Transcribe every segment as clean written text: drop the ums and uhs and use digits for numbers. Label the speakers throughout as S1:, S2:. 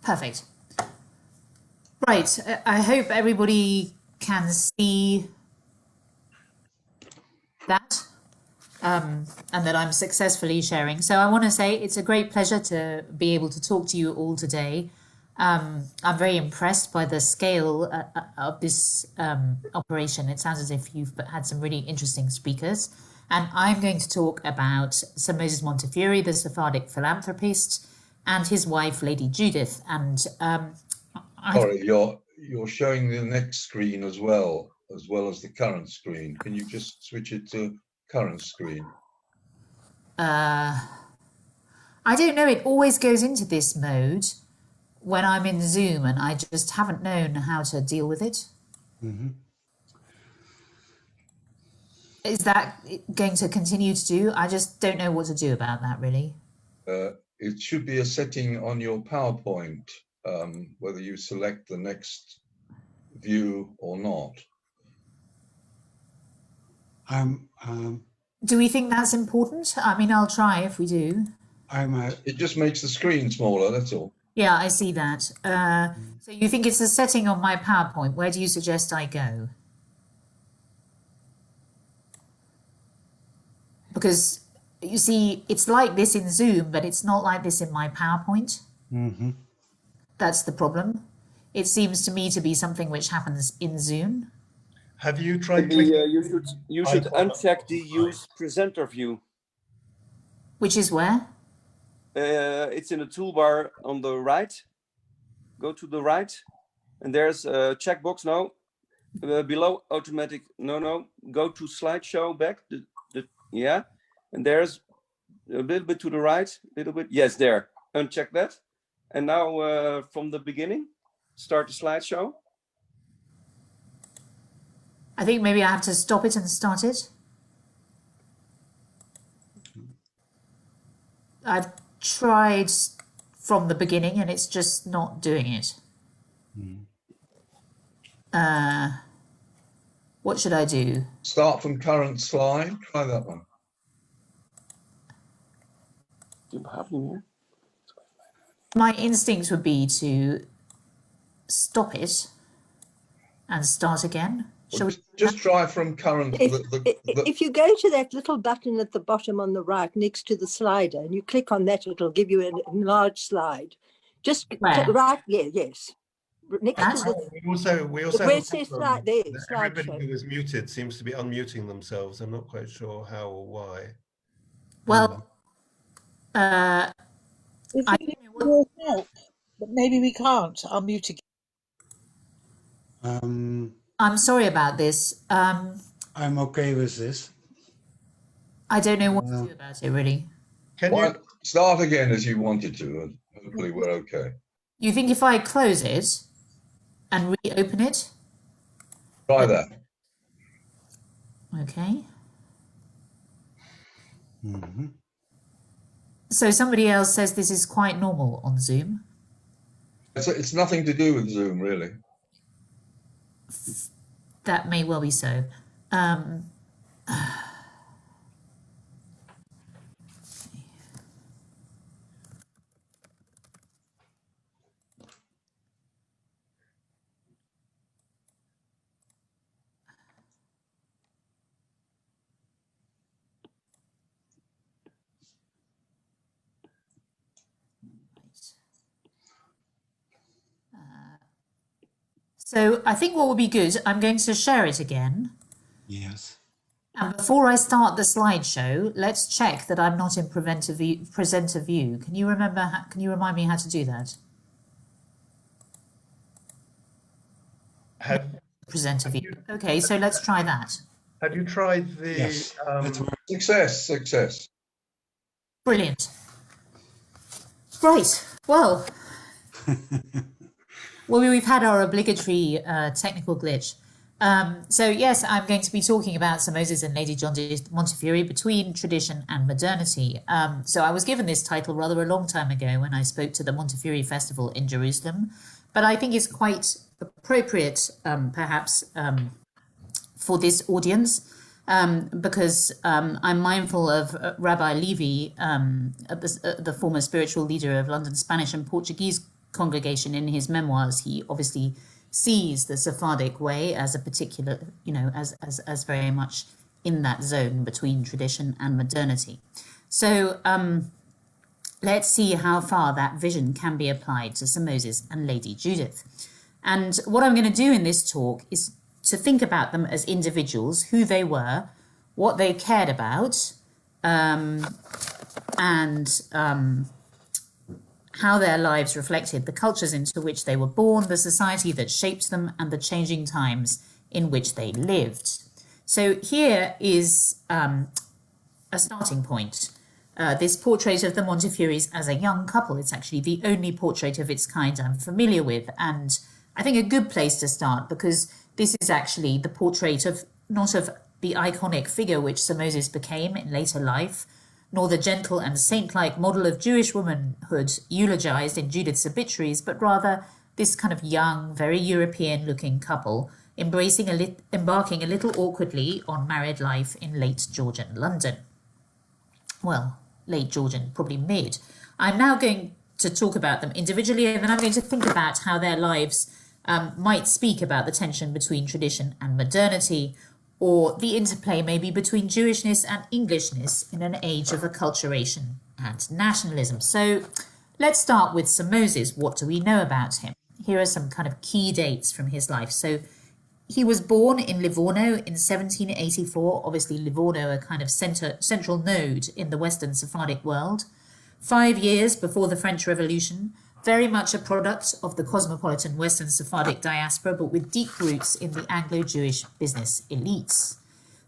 S1: Perfect. Right. I hope everybody can see that and that I'm successfully sharing. So I want to say it's a great pleasure to be able to talk to you all today. I'm very impressed by the scale of this operation. It sounds as if you've had some really interesting speakers. And I'm going to talk about Sir Moses Montefiore, the Sephardic philanthropist, and his wife, Lady Judith. And
S2: sorry, you're showing the next screen as well as the current screen. Can you just switch it to current screen?
S1: I don't know. It always goes into this mode when I'm in Zoom, and I just haven't known how to deal with it.
S3: Mm-hmm.
S1: Is that going to continue to do? I just don't know what to do about that, really.
S2: It should be a setting on your PowerPoint, whether you select the next view or not.
S1: Do we think that's important? I mean, I'll try if we do.
S2: It just makes the screen smaller, that's all.
S1: Yeah, I see that. So you think it's a setting on my PowerPoint. Where do you suggest I go? Because you see, it's like this in Zoom, but it's not like this in my PowerPoint.
S3: Mm-hmm.
S1: That's the problem. It seems to me to be something which happens in Zoom.
S4: Have you tried?
S5: You should uncheck the use presenter view.
S1: Which is where?
S5: It's in the toolbar on the right. Go to the right, and there's a checkbox now. Below automatic. No. Go to slideshow back. Yeah, and there's a little bit to the right. Little bit. Yes, there. Uncheck that, and now from the beginning, start the slideshow.
S1: I think maybe I have to stop it and start it. I've tried from the beginning and it's just not doing it. What should I do?
S2: Start from current slide. Try that one.
S1: My instinct would be to stop it and start again.
S2: Well, just try from current.
S6: If you go to that little button at the bottom on the right next to the slider and you click on that, it'll give you an enlarged slide. Just right, yes. Next to the,
S4: we also
S6: where it says slide there.
S4: Everybody who is muted seems to be unmuting themselves. I'm not quite sure how or why.
S1: Well,
S7: I need more help, but maybe we can't. I'll mute again.
S1: I'm sorry about this.
S3: I'm okay with this.
S1: I don't know what to do about it, really.
S4: Can you
S2: start again as you wanted to, and hopefully we're okay.
S1: You think if I close it and reopen it?
S2: Try that.
S1: Okay.
S3: Mm-hmm.
S1: So somebody else says this is quite normal on Zoom.
S2: It's nothing to do with Zoom, really.
S1: That may well be so. So I think what would be good, I'm going to share it again.
S3: Yes.
S1: And before I start the slideshow, let's check that I'm not in presenter view. Can you remind me how to do that? Presenter view. Okay, so let's try that.
S4: Have you tried the
S3: Yes.
S2: Success?
S1: Brilliant. Right. Well. Well, we've had our obligatory technical glitch. So yes, I'm going to be talking about Sir Moses and Lady Judith Montefiore between tradition and modernity. So I was given this title rather a long time ago when I spoke to the Montefiore Festival in Jerusalem, but I think it's quite appropriate, perhaps, for this audience, because I'm mindful of Rabbi Levy, the former spiritual leader of London Spanish and Portuguese congregation in his memoirs, he obviously sees the Sephardic way as a particular, as very much in that zone between tradition and modernity. So let's see how far that vision can be applied to Sir Moses and Lady Judith. And what I'm going to do in this talk is to think about them as individuals, who they were, what they cared about, and how their lives reflected the cultures into which they were born, the society that shaped them, and the changing times in which they lived. So here is a starting point. This portrait of the Montefiores as a young couple. It's actually the only portrait of its kind I'm familiar with, and I think a good place to start, because this is actually the portrait of not of the iconic figure which Sir Moses became in later life, nor the gentle and saint-like model of Jewish womanhood eulogized in Judith's obituaries, but rather this kind of young, very European-looking couple embarking a little awkwardly on married life in late Georgian London. Well, late Georgian, probably mid. I'm now going to talk about them individually, and then I'm going to think about how their lives might speak about the tension between tradition and modernity, or the interplay maybe between Jewishness and Englishness in an age of acculturation and nationalism. So let's start with Sir Moses. What do we know about him? Here are some kind of key dates from his life. So he was born in Livorno in 1784. Obviously, Livorno, a kind of central node in the Western Sephardic world. 5 years before the French Revolution, very much a product of the cosmopolitan Western Sephardic diaspora, but with deep roots in the Anglo-Jewish business elites.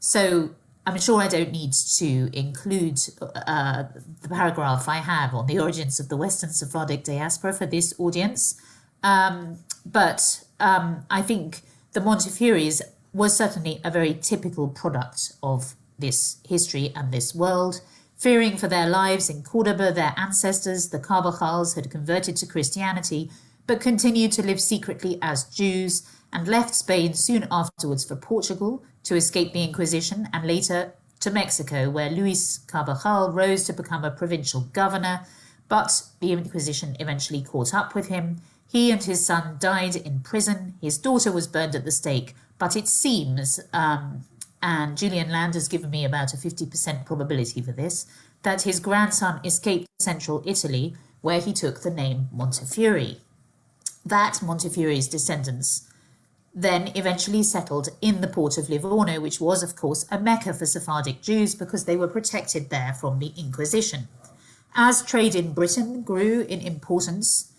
S1: So I'm sure I don't need to include the paragraph I have on the origins of the Western Sephardic diaspora for this audience. But I think the Montefiores was certainly a very typical product of this history and this world. Fearing for their lives in Cordoba, their ancestors, the Carvajals, had converted to Christianity, but continued to live secretly as Jews, and left Spain soon afterwards for Portugal to escape the Inquisition, and later to Mexico, where Luis Carvajal rose to become a provincial governor, but the Inquisition eventually caught up with him. He and his son died in prison. His daughter was burned at the stake, but it seems, and Julian Land has given me about a 50% probability for this, that his grandson escaped central Italy, where he took the name Montefiore. That Montefiore's descendants then eventually settled in the port of Livorno, which was, of course, a Mecca for Sephardic Jews because they were protected there from the Inquisition. As trade in Britain grew in importance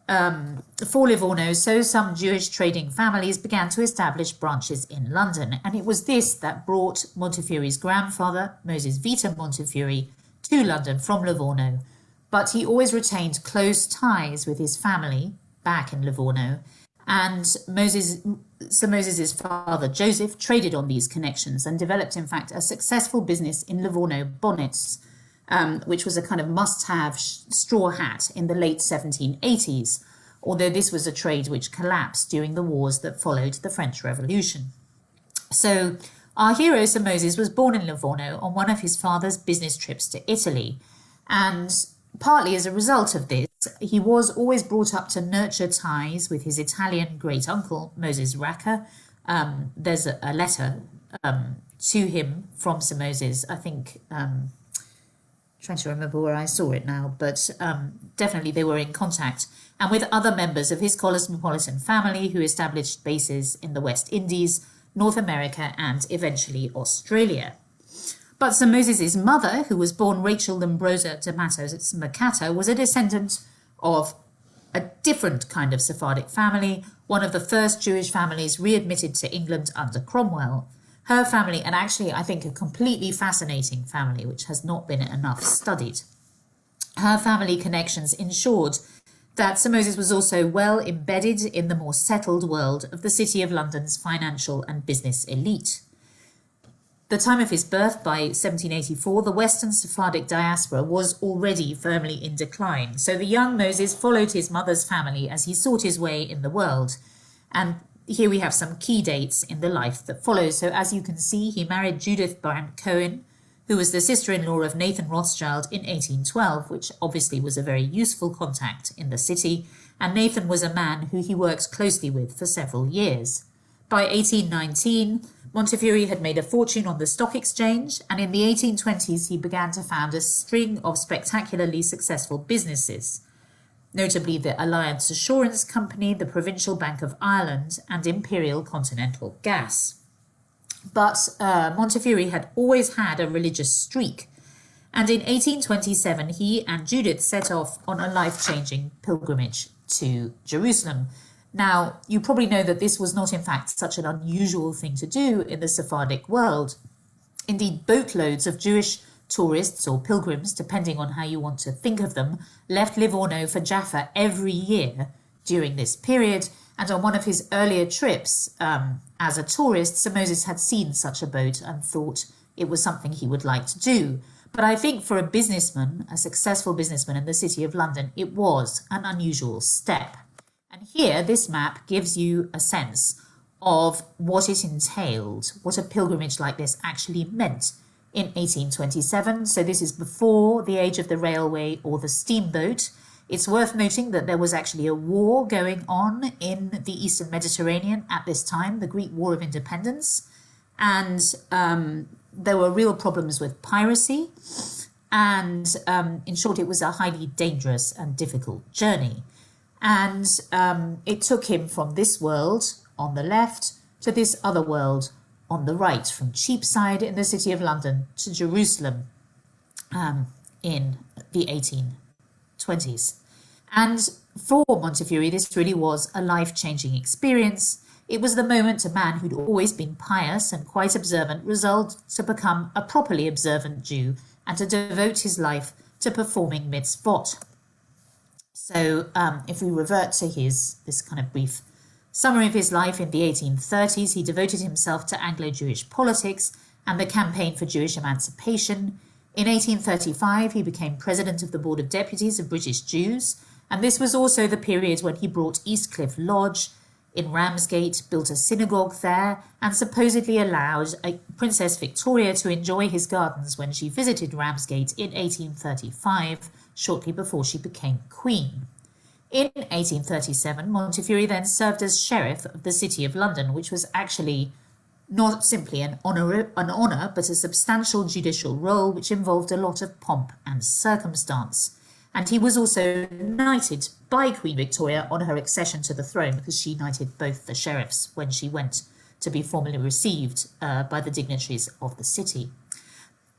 S1: for Livorno, so some Jewish trading families began to establish branches in London, and it was this that brought Montefiore's grandfather, Moses Vita Montefiore, to London from Livorno. But he always retained close ties with his family back in Livorno, and Sir Moses's father, Joseph, traded on these connections and developed, in fact, a successful business in Livorno bonnets, which was a kind of must-have straw hat in the late 1780s, although this was a trade which collapsed during the wars that followed the French Revolution. So our hero, Sir Moses, was born in Livorno on one of his father's business trips to Italy, and partly as a result of this, he was always brought up to nurture ties with his Italian great-uncle, Moses Racca. There's a letter to him from Sir Moses, I think, trying to remember where I saw it now, but definitely they were in contact, and with other members of his cosmopolitan family who established bases in the West Indies, North America, and eventually Australia. But Sir Moses's mother, who was born Rachel Lombrosa de Matos Mercator, was a descendant of a different kind of Sephardic family, one of the first Jewish families readmitted to England under Cromwell. Her family, and actually I think a completely fascinating family, which has not been enough studied. Her family connections ensured that Sir Moses was also well embedded in the more settled world of the City of London's financial and business elite. The time of his birth, by 1784, the Western Sephardic diaspora was already firmly in decline, so the young Moses followed his mother's family as he sought his way in the world. And here we have some key dates in the life that follows. So as you can see, he married Judith Barn Cohen, who was the sister-in-law of Nathan Rothschild in 1812, which obviously was a very useful contact in the city, and Nathan was a man who he worked closely with for several years. By 1819, Montefiore had made a fortune on the stock exchange, and in the 1820s he began to found a string of spectacularly successful businesses, notably the Alliance Assurance Company, the Provincial Bank of Ireland, and Imperial Continental Gas. But Montefiore had always had a religious streak, and in 1827 he and Judith set off on a life-changing pilgrimage to Jerusalem. Now, you probably know that this was not in fact such an unusual thing to do in the Sephardic world. Indeed, boatloads of Jewish tourists or pilgrims, depending on how you want to think of them, left Livorno for Jaffa every year during this period, and on one of his earlier trips as a tourist, Sir Moses had seen such a boat and thought it was something he would like to do. But I think for a businessman, a successful businessman in the City of London, it was an unusual step. And here, this map gives you a sense of what it entailed, what a pilgrimage like this actually meant in 1827. So this is before the age of the railway or the steamboat. It's worth noting that there was actually a war going on in the Eastern Mediterranean at this time, the Greek War of Independence, and there were real problems with piracy. And in short, it was a highly dangerous and difficult journey. And it took him from this world on the left to this other world on the right, from Cheapside in the City of London to Jerusalem in the 1820s. And for Montefiore, this really was a life-changing experience. It was the moment a man who'd always been pious and quite observant resolved to become a properly observant Jew and to devote his life to performing mitzvot. So if we revert to this kind of brief summary of his life in the 1830s, he devoted himself to Anglo-Jewish politics and the campaign for Jewish emancipation. In 1835, he became president of the Board of Deputies of British Jews, and this was also the period when he brought Eastcliff Lodge in Ramsgate, built a synagogue there, and supposedly allowed Princess Victoria to enjoy his gardens when she visited Ramsgate in 1835, shortly before she became queen. In 1837, Montefiore then served as sheriff of the City of London, which was actually not simply an honour, but a substantial judicial role which involved a lot of pomp and circumstance. And he was also knighted by Queen Victoria on her accession to the throne, because she knighted both the sheriffs when she went to be formally received by the dignitaries of the city.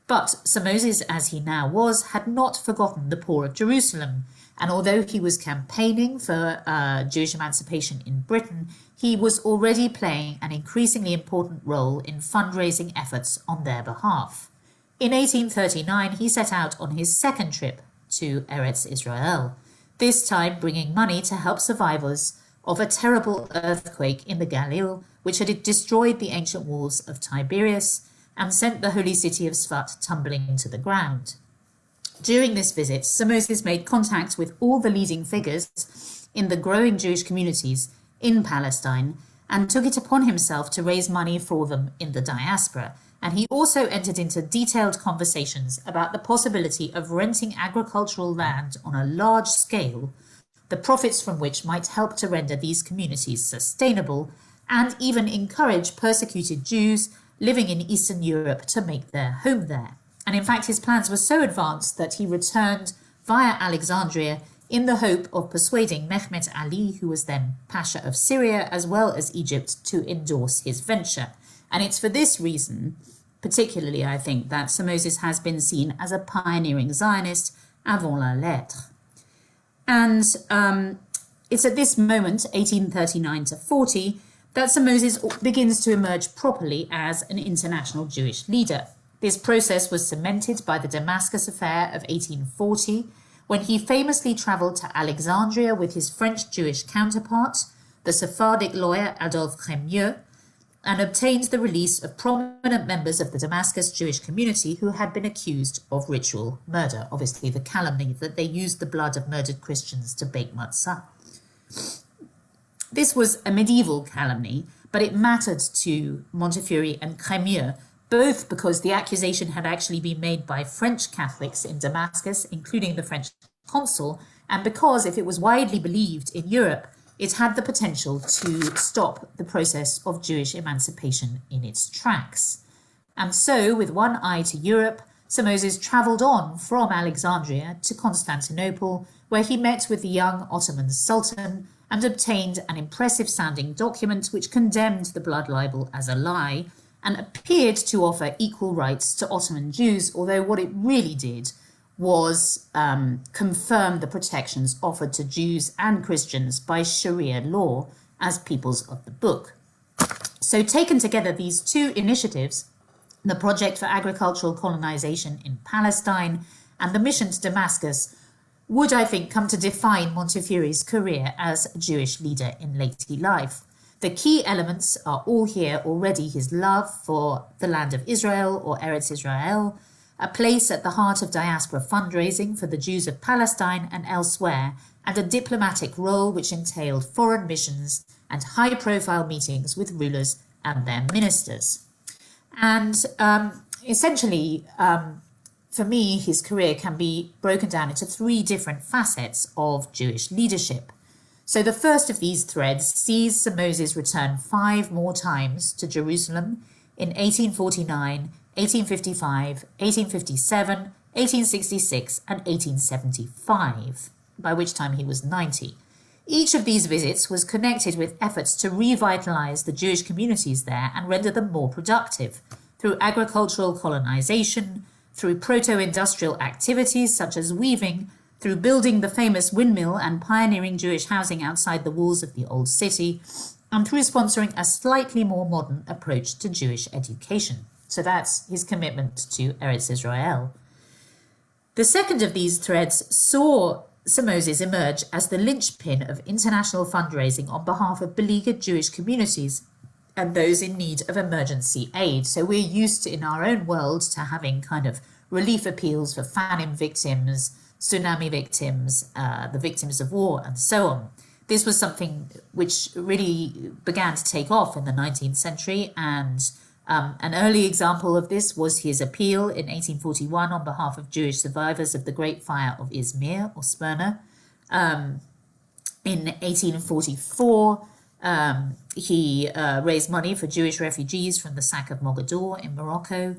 S1: But Sir Moses, as he now was, had not forgotten the poor of Jerusalem, and although he was campaigning for Jewish emancipation in Britain, he was already playing an increasingly important role in fundraising efforts on their behalf. In 1839, he set out on his second trip to Eretz Israel, this time bringing money to help survivors of a terrible earthquake in the Galil, which had destroyed the ancient walls of Tiberias and sent the holy city of Sfat tumbling to the ground. During this visit, Sir Moses made contact with all the leading figures in the growing Jewish communities in Palestine and took it upon himself to raise money for them in the diaspora. And he also entered into detailed conversations about the possibility of renting agricultural land on a large scale, the profits from which might help to render these communities sustainable and even encourage persecuted Jews living in Eastern Europe to make their home there. And in fact, his plans were so advanced that he returned via Alexandria in the hope of persuading Mehmet Ali, who was then Pasha of Syria, as well as Egypt, to endorse his venture. And it's for this reason, particularly, I think, that Sir Moses has been seen as a pioneering Zionist avant la lettre. And it's at this moment, 1839 to 40, that Sir Moses begins to emerge properly as an international Jewish leader. This process was cemented by the Damascus affair of 1840, when he famously travelled to Alexandria with his French Jewish counterpart, the Sephardic lawyer Adolphe Crémieux, and obtained the release of prominent members of the Damascus Jewish community who had been accused of ritual murder. Obviously, the calumny that they used the blood of murdered Christians to bake matzah. This was a medieval calumny, but it mattered to Montefiore and Crémieux both because the accusation had actually been made by French Catholics in Damascus, including the French consul, and because if it was widely believed in Europe, it had the potential to stop the process of Jewish emancipation in its tracks. And so, with one eye to Europe, Sir Moses travelled on from Alexandria to Constantinople, where he met with the young Ottoman Sultan and obtained an impressive-sounding document which condemned the blood libel as a lie and appeared to offer equal rights to Ottoman Jews, although what it really did was confirm the protections offered to Jews and Christians by Sharia law as peoples of the book. So taken together, these two initiatives, the project for agricultural colonization in Palestine and the mission to Damascus, would, I think, come to define Montefiore's career as a Jewish leader in late life. The key elements are all here already: his love for the land of Israel, or Eretz Israel, a place at the heart of diaspora fundraising for the Jews of Palestine and elsewhere, and a diplomatic role which entailed foreign missions and high-profile meetings with rulers and their ministers. And essentially, for me, his career can be broken down into three different facets of Jewish leadership. So the first of these threads sees Sir Moses return 5 more times to Jerusalem in 1849, 1855, 1857, 1866 and 1875, by which time he was 90. Each of these visits was connected with efforts to revitalise the Jewish communities there and render them more productive, through agricultural colonisation, through proto-industrial activities such as weaving, through building the famous windmill and pioneering Jewish housing outside the walls of the old city, and through sponsoring a slightly more modern approach to Jewish education. So that's his commitment to Eretz Israel. The second of these threads saw Sir Moses emerge as the linchpin of international fundraising on behalf of beleaguered Jewish communities and those in need of emergency aid. So we're used to, in our own world, to having kind of relief appeals for famine victims, tsunami victims, the victims of war, and so on. This was something which really began to take off in the 19th century, and an early example of this was his appeal in 1841 on behalf of Jewish survivors of the Great Fire of Izmir, or Smyrna. In 1844, he raised money for Jewish refugees from the sack of Mogador in Morocco.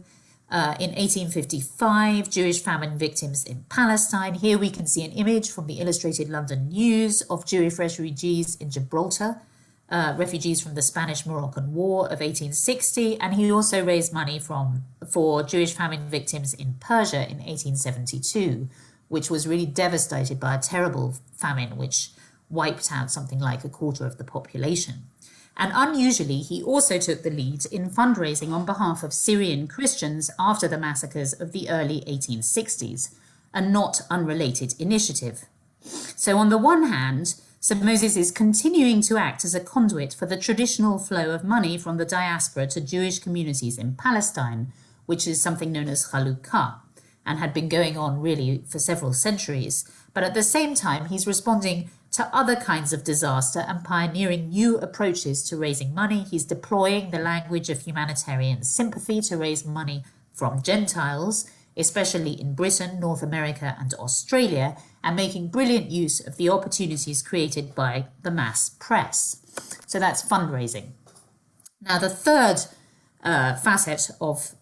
S1: In 1855, Jewish famine victims in Palestine. Here we can see an image from the Illustrated London News of Jewish refugees in Gibraltar, refugees from the Spanish-Moroccan War of 1860. And he also raised money for Jewish famine victims in Persia in 1872, which was really devastated by a terrible famine which wiped out something like a quarter of the population. And unusually, he also took the lead in fundraising on behalf of Syrian Christians after the massacres of the early 1860s, a not unrelated initiative. So on the one hand, Sir Moses is continuing to act as a conduit for the traditional flow of money from the diaspora to Jewish communities in Palestine, which is something known as Chalukah, and had been going on really for several centuries. But at the same time, he's responding to other kinds of disaster and pioneering new approaches to raising money. He's deploying the language of humanitarian sympathy to raise money from Gentiles, especially in Britain, North America and Australia, and making brilliant use of the opportunities created by the mass press. So that's fundraising. Now, the third facet of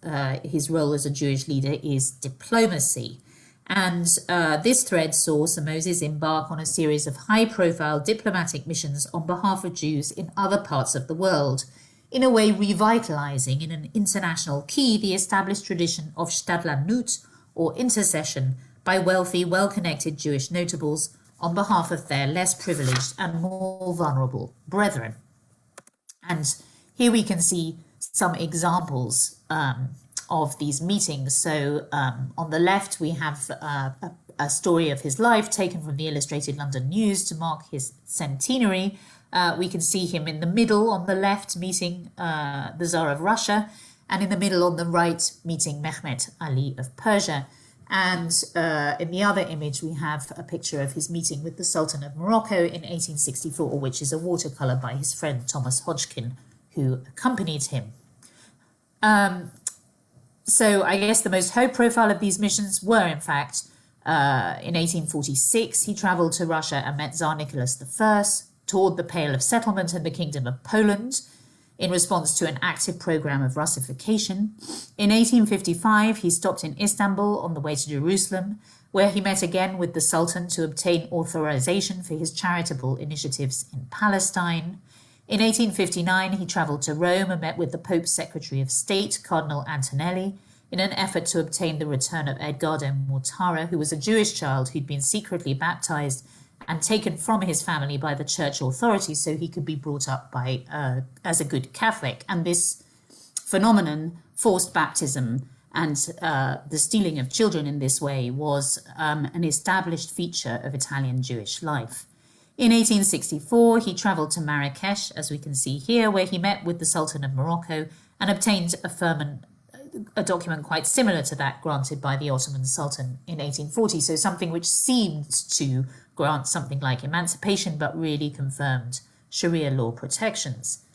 S1: his role as a Jewish leader is diplomacy. And this thread saw Sir Moses embark on a series of high-profile diplomatic missions on behalf of Jews in other parts of the world, in a way revitalizing in an international key the established tradition of Stadlanut, or intercession, by wealthy, well-connected Jewish notables on behalf of their less privileged and more vulnerable brethren. And here we can see some examples of these meetings. So on the left, we have a story of his life taken from the Illustrated London News to mark his centenary. We can see him in the middle on the left meeting the Tsar of Russia, and in the middle on the right meeting Mehmet Ali of Persia. And in the other image, we have a picture of his meeting with the Sultan of Morocco in 1864, which is a watercolour by his friend Thomas Hodgkin, who accompanied him. So I guess the most high profile of these missions were, in fact, in 1846, he travelled to Russia and met Tsar Nicholas I, toured the Pale of Settlement and the Kingdom of Poland in response to an active programme of Russification. In 1855, he stopped in Istanbul on the way to Jerusalem, where he met again with the Sultan to obtain authorization for his charitable initiatives in Palestine. In 1859, he travelled to Rome and met with the Pope's Secretary of State, Cardinal Antonelli, in an effort to obtain the return of Edgardo Mortara, who was a Jewish child who'd been secretly baptized and taken from his family by the church authorities so he could be brought up as a good Catholic. And this phenomenon, forced baptism and the stealing of children in this way, was an established feature of Italian Jewish life. In 1864, he travelled to Marrakesh, as we can see here, where he met with the Sultan of Morocco and obtained a document quite similar to that granted by the Ottoman Sultan in 1840, so something which seemed to grant something like emancipation but really confirmed Sharia law protections.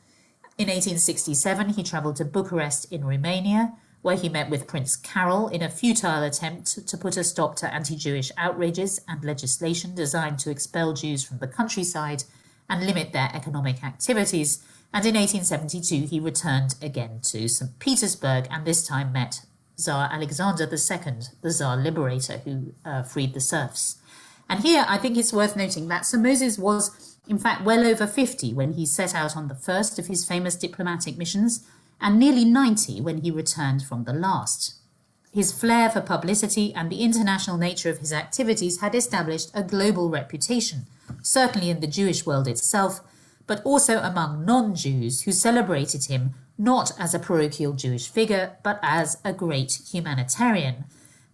S1: In 1867, he travelled to Bucharest in Romania, where he met with Prince Carol in a futile attempt to put a stop to anti-Jewish outrages and legislation designed to expel Jews from the countryside and limit their economic activities. And in 1872, he returned again to St. Petersburg and this time met Tsar Alexander II, the Tsar liberator who freed the serfs. And here I think it's worth noting that Sir Moses was in fact well over 50 when he set out on the first of his famous diplomatic missions, and nearly 90 when he returned from the last. His flair for publicity and the international nature of his activities had established a global reputation, certainly in the Jewish world itself, but also among non-Jews who celebrated him not as a parochial Jewish figure, but as a great humanitarian.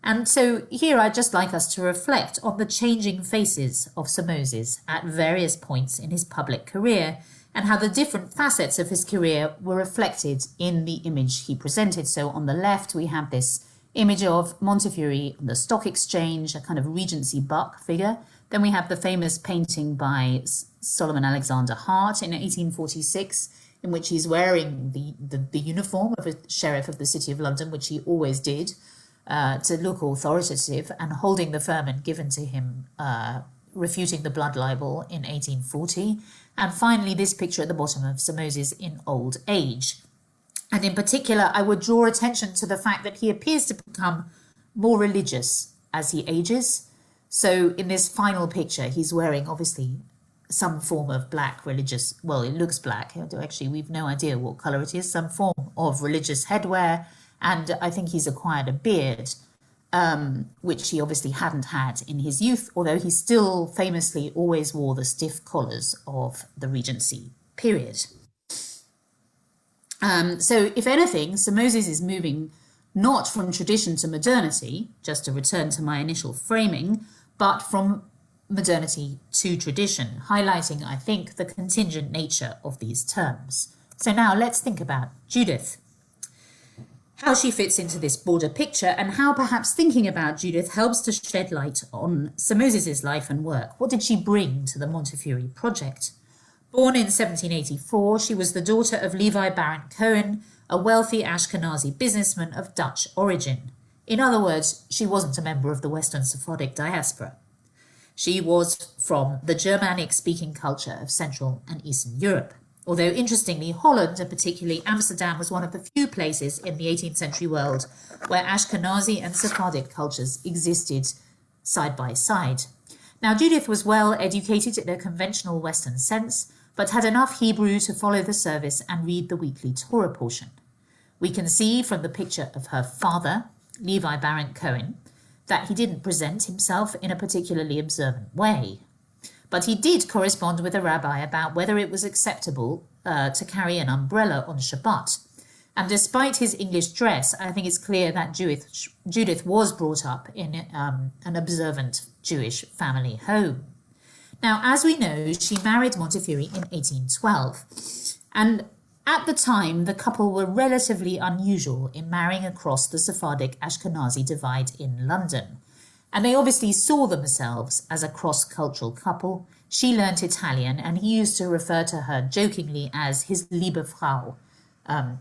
S1: And so here I'd just like us to reflect on the changing faces of Sir Moses at various points in his public career, and how the different facets of his career were reflected in the image he presented. So on the left, we have this image of Montefiore on the stock exchange, a kind of Regency buck figure. Then we have the famous painting by Solomon Alexander Hart in 1846, in which he's wearing the uniform of a sheriff of the City of London, which he always did, to look authoritative, and holding the firman given to him, refuting the blood libel in 1840. And finally, this picture at the bottom of Sir Moses in old age. And in particular, I would draw attention to the fact that he appears to become more religious as he ages. So in this final picture, he's wearing obviously some form of black religious, well, it looks black. Actually, we've no idea what colour it is, some form of religious headwear. And I think he's acquired a beard, which he obviously hadn't had in his youth, although he still famously always wore the stiff collars of the Regency period. So if anything, Sir Moses is moving not from tradition to modernity, just to return to my initial framing, but from modernity to tradition, highlighting, I think, the contingent nature of these terms. So now let's think about Judith, how she fits into this broader picture, and how perhaps thinking about Judith helps to shed light on Sir Moses's life and work. What did she bring to the Montefiore project? Born in 1784, she was the daughter of Levi Baron Cohen, a wealthy Ashkenazi businessman of Dutch origin. In other words, she wasn't a member of the Western Sephardic diaspora. She was from the Germanic-speaking culture of Central and Eastern Europe. Although, interestingly, Holland, and particularly Amsterdam, was one of the few places in the 18th century world where Ashkenazi and Sephardic cultures existed side by side. Now, Judith was well educated in a conventional Western sense, but had enough Hebrew to follow the service and read the weekly Torah portion. We can see from the picture of her father, Levi Baron Cohen, that he didn't present himself in a particularly observant way. But he did correspond with a rabbi about whether it was acceptable to carry an umbrella on Shabbat. And despite his English dress, I think it's clear that Judith was brought up in an observant Jewish family home. Now, as we know, she married Montefiore in 1812. And at the time, the couple were relatively unusual in marrying across the Sephardic-Ashkenazi divide in London. And they obviously saw themselves as a cross-cultural couple. She learnt Italian, and he used to refer to her jokingly as his liebe Frau,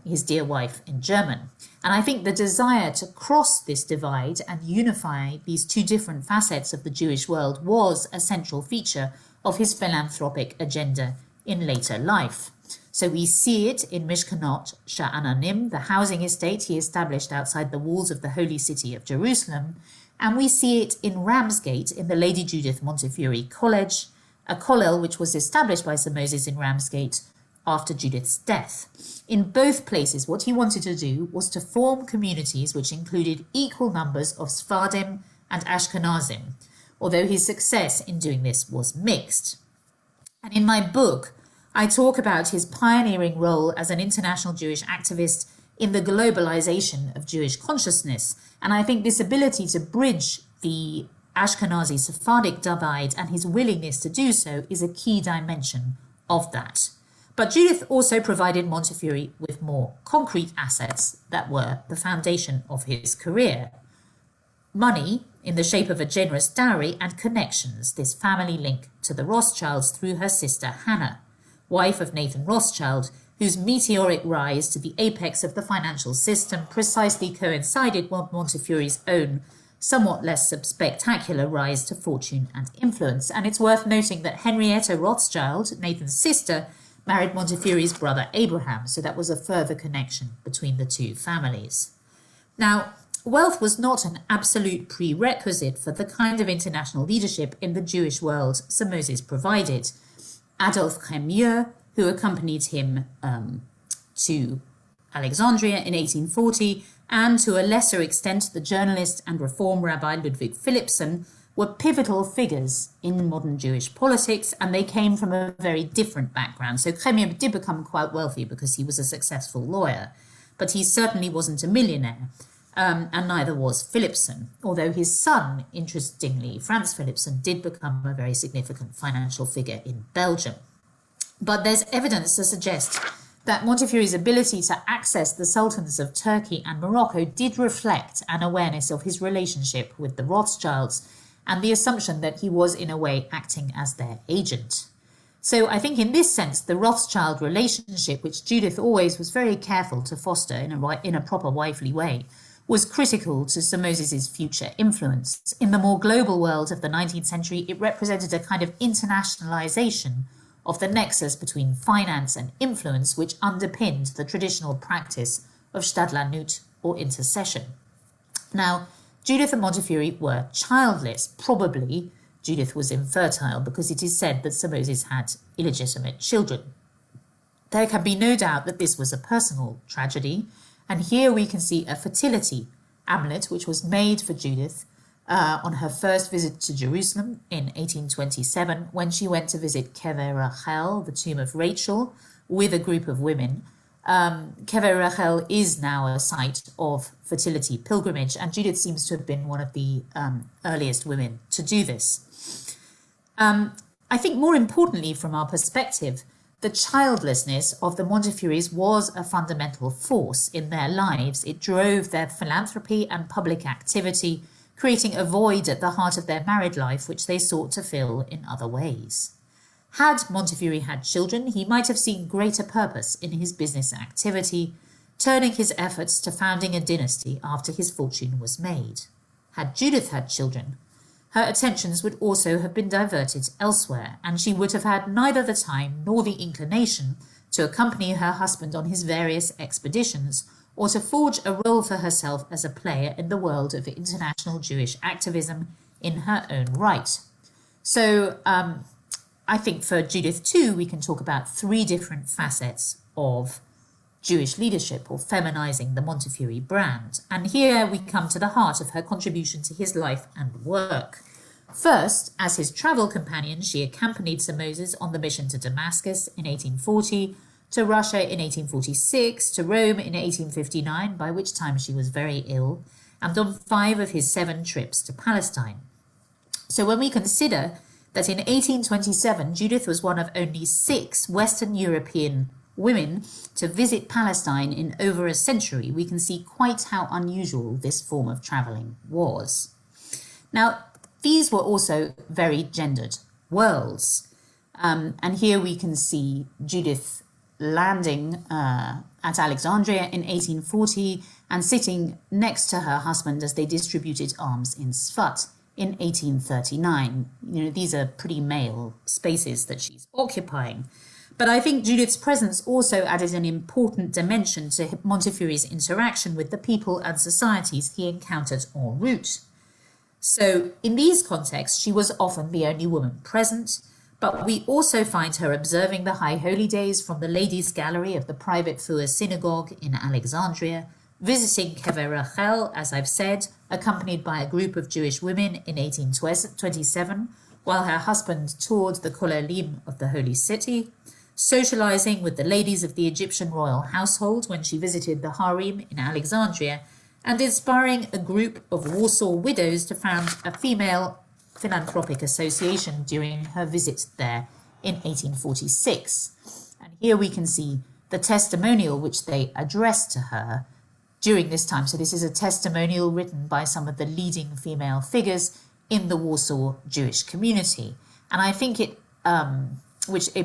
S1: his dear wife in German. And I think the desire to cross this divide and unify these two different facets of the Jewish world was a central feature of his philanthropic agenda in later life. So we see it in Mishkanot Sha'ananim, the housing estate he established outside the walls of the holy city of Jerusalem, and we see it in Ramsgate in the Lady Judith Montefiore College, a kollel which was established by Sir Moses in Ramsgate after Judith's death. In both places, what he wanted to do was to form communities which included equal numbers of Sephardim and Ashkenazim, although his success in doing this was mixed. And in my book, I talk about his pioneering role as an international Jewish activist in the globalization of Jewish consciousness. And I think this ability to bridge the Ashkenazi Sephardic divide and his willingness to do so is a key dimension of that. But Judith also provided Montefiore with more concrete assets that were the foundation of his career. Money in the shape of a generous dowry and connections, this family link to the Rothschilds through her sister Hannah, wife of Nathan Rothschild, whose meteoric rise to the apex of the financial system precisely coincided with Montefiore's own somewhat less spectacular rise to fortune and influence. And it's worth noting that Henrietta Rothschild, Nathan's sister, married Montefiore's brother Abraham, so that was a further connection between the two families. Now, wealth was not an absolute prerequisite for the kind of international leadership in the Jewish world Sir Moses provided. Adolphe Crémieux, who accompanied him to Alexandria in 1840, and to a lesser extent the journalist and reform rabbi Ludwig Philippson, were pivotal figures in modern Jewish politics, and they came from a very different background. So Crémieux did become quite wealthy because he was a successful lawyer, but he certainly wasn't a millionaire, and neither was Philippson, although his son, interestingly, Franz Philippson, did become a very significant financial figure in Belgium. But there's evidence to suggest that Montefiore's ability to access the sultans of Turkey and Morocco did reflect an awareness of his relationship with the Rothschilds and the assumption that he was in a way acting as their agent. So I think in this sense, the Rothschild relationship, which Judith always was very careful to foster in a proper wifely way, was critical to Sir Moses's future influence. In the more global world of the 19th century, it represented a kind of internationalization of the nexus between finance and influence, which underpinned the traditional practice of Stadtlandnut or intercession. Now, Judith and Montefiore were childless. Probably Judith was infertile because it is said that Sir Moses had illegitimate children. There can be no doubt that this was a personal tragedy, and here we can see a fertility amulet which was made for Judith on her first visit to Jerusalem in 1827 when she went to visit Kever Rachel, the tomb of Rachel, with a group of women. Kever Rachel is now a site of fertility pilgrimage, and Judith seems to have been one of the earliest women to do this. I think more importantly from our perspective, the childlessness of the Montefiores was a fundamental force in their lives. It drove their philanthropy and public activity, creating a void at the heart of their married life, which they sought to fill in other ways. Had Montefiore had children, he might have seen greater purpose in his business activity, turning his efforts to founding a dynasty after his fortune was made. Had Judith had children, her attentions would also have been diverted elsewhere, and she would have had neither the time nor the inclination to accompany her husband on his various expeditions, or to forge a role for herself as a player in the world of international Jewish activism in her own right. So I think for Judith too, we can talk about three different facets of Jewish leadership, or feminizing the Montefiore brand. And here we come to the heart of her contribution to his life and work. First, as his travel companion, she accompanied Sir Moses on the mission to Damascus in 1840, to Russia in 1846, to Rome in 1859, by which time she was very ill, and on 5 of his 7 trips to Palestine. So when we consider that in 1827, Judith was one of only 6 Western European women to visit Palestine in over a century, we can see quite how unusual this form of travelling was. Now, these were also very gendered worlds. And here we can see Judith landing at Alexandria in 1840 and sitting next to her husband as they distributed arms in Sfat in 1839. You know, these are pretty male spaces that she's occupying. But I think Judith's presence also added an important dimension to Montefiore's interaction with the people and societies he encountered en route. So in these contexts, she was often the only woman present, but we also find her observing the High Holy Days from the Ladies' Gallery of the private Fur Synagogue in Alexandria, visiting Kever Rachel, as I've said, accompanied by a group of Jewish women in 1827, while her husband toured the Kolelim of the Holy City, socializing with the ladies of the Egyptian royal household when she visited the harem in Alexandria, and inspiring a group of Warsaw widows to found a female philanthropic association during her visit there in 1846. And here we can see the testimonial which they addressed to her during this time. So this is a testimonial written by some of the leading female figures in the Warsaw Jewish community. And I think it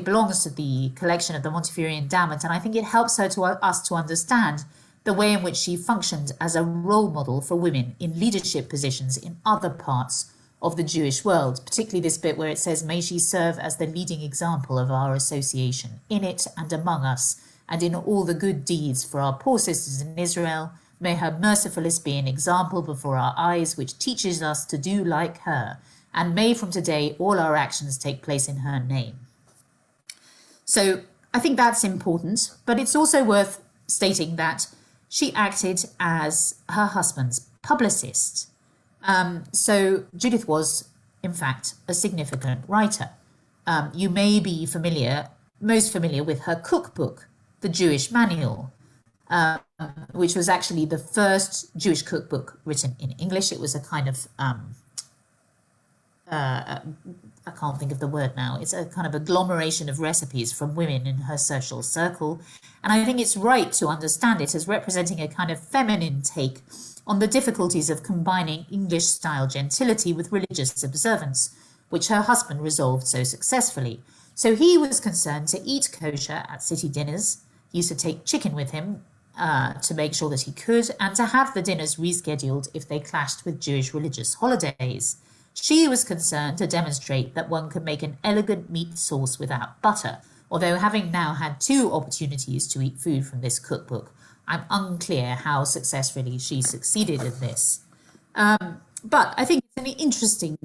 S1: belongs to the collection of the Montefiore Endowment, and I think it helps us to understand the way in which she functioned as a role model for women in leadership positions in other parts of the Jewish world, particularly this bit where it says, "May she serve as the leading example of our association in it and among us, and in all the good deeds for our poor sisters in Israel. May her mercifulness be an example before our eyes, which teaches us to do like her, and may from today all our actions take place in her name." So I think that's important, but it's also worth stating that she acted as her husband's publicist. So Judith was, in fact, a significant writer. You may be most familiar with her cookbook, The Jewish Manual, which was actually the first Jewish cookbook written in English. It was a kind of I can't think of the word now. It's a kind of agglomeration of recipes from women in her social circle. And I think it's right to understand it as representing a kind of feminine take on the difficulties of combining English-style gentility with religious observance, which her husband resolved so successfully. So he was concerned to eat kosher at city dinners. He used to take chicken with him to make sure that he could, and to have the dinners rescheduled if they clashed with Jewish religious holidays. She was concerned to demonstrate that one could make an elegant meat sauce without butter, although having now had 2 opportunities to eat food from this cookbook, I'm unclear how successfully she succeeded in this. But I think it's an interesting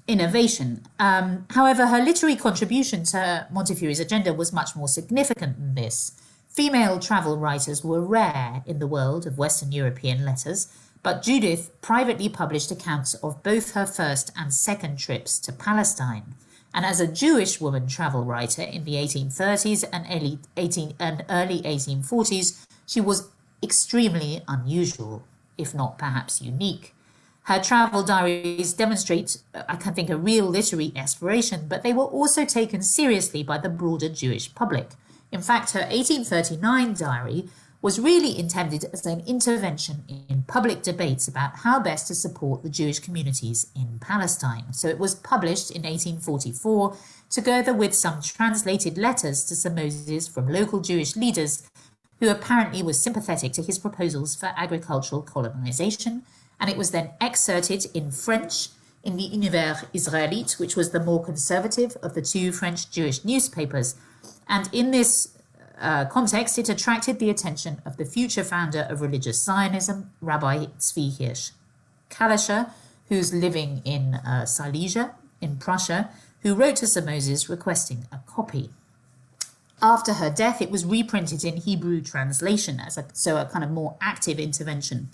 S1: innovation. However, her literary contribution to Montefiore's agenda was much more significant than this. Female travel writers were rare in the world of Western European letters, but Judith privately published accounts of both her first and second trips to Palestine. And as a Jewish woman travel writer in the 1830s and early 1840s, she was extremely unusual, if not perhaps unique. Her travel diaries demonstrate, I can think, a real literary aspiration, but they were also taken seriously by the broader Jewish public. In fact, her 1839 diary was really intended as an intervention in public debates about how best to support the Jewish communities in Palestine. So it was published in 1844, together with some translated letters to Sir Moses from local Jewish leaders who apparently were sympathetic to his proposals for agricultural colonization, and it was then excerpted in French in the Univers Israélite, which was the more conservative of the 2 French Jewish newspapers. And in this context, it attracted the attention of the future founder of religious Zionism, Rabbi Tzvi Hirsch Kalischer, who's living in Silesia in Prussia, who wrote to Sir Moses requesting a copy. After her death, it was reprinted in Hebrew translation as a kind of more active intervention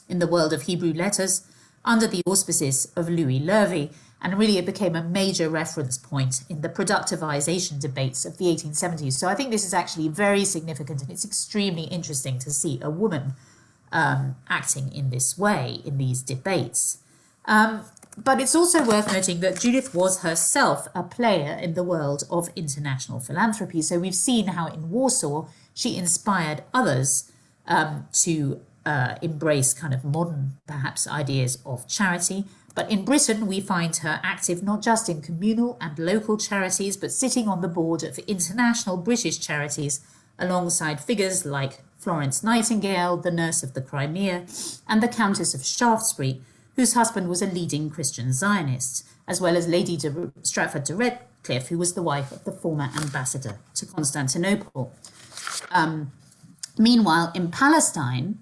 S1: in the world of Hebrew letters under the auspices of Louis Levy, and really it became a major reference point in the productivization debates of the 1870s. So I think this is actually very significant, and it's extremely interesting to see a woman acting in this way in these debates. But it's also worth noting that Judith was herself a player in the world of international philanthropy. So we've seen how in Warsaw she inspired others to embrace kind of modern, perhaps, ideas of charity. But in Britain, we find her active not just in communal and local charities, but sitting on the board of international British charities alongside figures like Florence Nightingale, the nurse of the Crimea, and the Countess of Shaftesbury, whose husband was a leading Christian Zionist, as well as Lady Stratford de Redcliffe, who was the wife of the former ambassador to Constantinople. Meanwhile, in Palestine,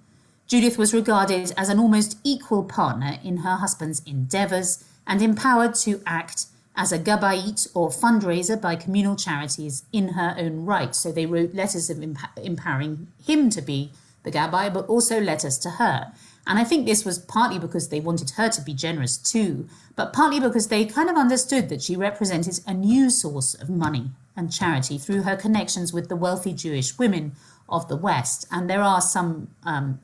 S1: Judith was regarded as an almost equal partner in her husband's endeavours and empowered to act as a gabayit or fundraiser by communal charities in her own right. So they wrote letters of empowering him to be the gabbai, but also letters to her. And I think this was partly because they wanted her to be generous too, but partly because they kind of understood that she represented a new source of money and charity through her connections with the wealthy Jewish women of the West. And there are some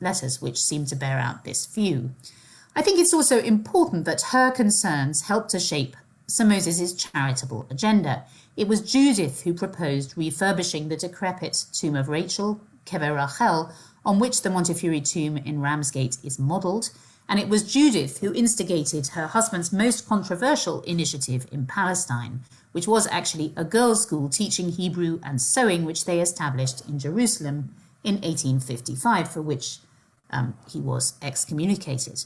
S1: letters which seem to bear out this view. I think it's also important that her concerns helped to shape Sir Moses's charitable agenda. It was Judith who proposed refurbishing the decrepit tomb of Rachel, Kever Rachel, on which the Montefiore tomb in Ramsgate is modelled, and it was Judith who instigated her husband's most controversial initiative in Palestine, which was actually a girls' school teaching Hebrew and sewing, which they established in Jerusalem in 1855, for which he was excommunicated.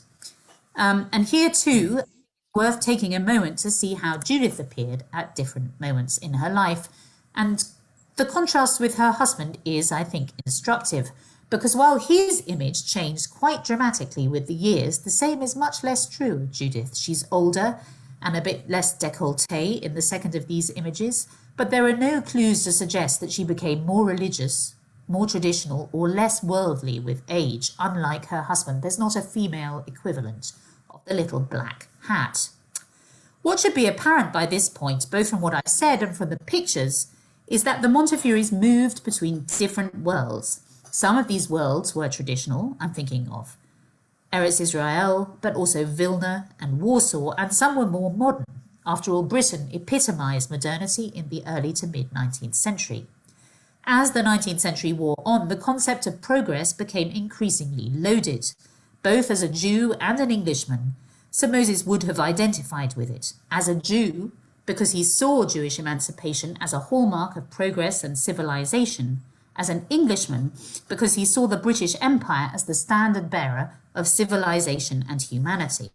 S1: And here too, worth taking a moment to see how Judith appeared at different moments in her life. And the contrast with her husband is, I think, instructive, because while his image changed quite dramatically with the years, the same is much less true of Judith. She's older and a bit less décolleté in the second of these images, but there are no clues to suggest that she became more religious, more traditional, or less worldly with age. Unlike her husband, there's not a female equivalent of the little black hat. What should be apparent by this point, both from what I've said and from the pictures, is that the Montefiores moved between different worlds. Some of these worlds were traditional, I'm thinking of Eretz Israel, but also Vilna and Warsaw, and some were more modern. After all, Britain epitomised modernity in the early to mid-19th century. As the 19th century wore on, the concept of progress became increasingly loaded. Both as a Jew and an Englishman, Sir Moses would have identified with it. As a Jew, because he saw Jewish emancipation as a hallmark of progress and civilization. As an Englishman, because he saw the British Empire as the standard bearer of civilization and humanity.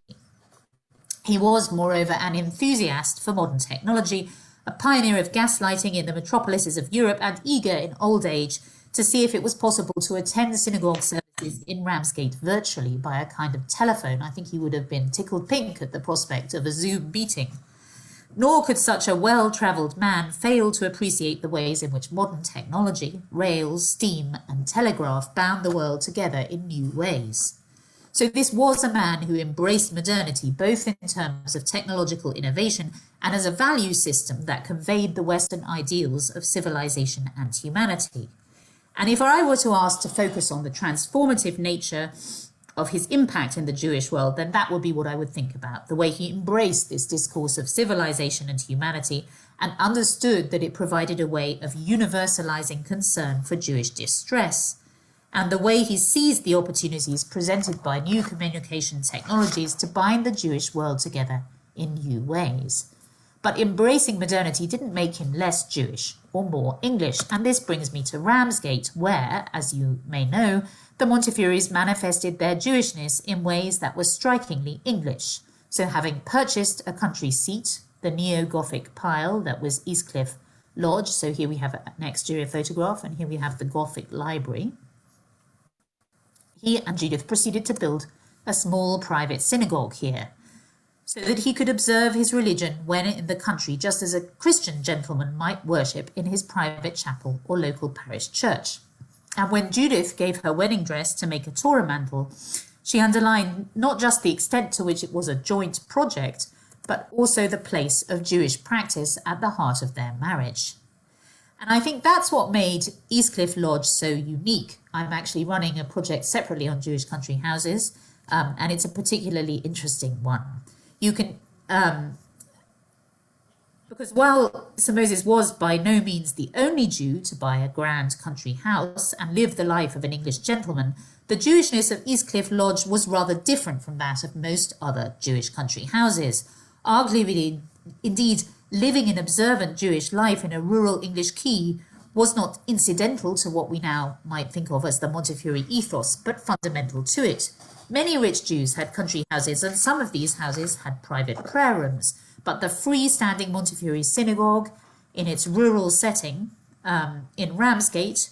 S1: He was, moreover, an enthusiast for modern technology, a pioneer of gaslighting in the metropolises of Europe, and eager in old age to see if it was possible to attend synagogue services in Ramsgate virtually by a kind of telephone. I think he would have been tickled pink at the prospect of a Zoom meeting. Nor could such a well-travelled man fail to appreciate the ways in which modern technology, rails, steam and telegraph bound the world together in new ways. So this was a man who embraced modernity both in terms of technological innovation and as a value system that conveyed the Western ideals of civilization and humanity. And if I were to ask to focus on the transformative nature of his impact in the Jewish world, then that would be what I would think about, the way he embraced this discourse of civilization and humanity and understood that it provided a way of universalizing concern for Jewish distress, and the way he seized the opportunities presented by new communication technologies to bind the Jewish world together in new ways. But embracing modernity didn't make him less Jewish or more English, and this brings me to Ramsgate, where, as you may know, the Montefiores manifested their Jewishness in ways that were strikingly English. So having purchased a country seat, the neo-Gothic pile that was Eastcliff Lodge, so here we have an exterior photograph and here we have the Gothic library, he and Judith proceeded to build a small private synagogue here, so that he could observe his religion when in the country, just as a Christian gentleman might worship in his private chapel or local parish church. And when Judith gave her wedding dress to make a Torah mantle, she underlined not just the extent to which it was a joint project, but also the place of Jewish practice at the heart of their marriage. And I think that's what made Eastcliff Lodge so unique. I'm actually running a project separately on Jewish country houses, and it's a particularly interesting one. You can Because while Sir Moses was by no means the only Jew to buy a grand country house and live the life of an English gentleman, the Jewishness of Eastcliff Lodge was rather different from that of most other Jewish country houses. Arguably, indeed, living an observant Jewish life in a rural English quay was not incidental to what we now might think of as the Montefiore ethos, but fundamental to it. Many rich Jews had country houses, and some of these houses had private prayer rooms. But the freestanding Montefiore synagogue, in its rural setting, in Ramsgate,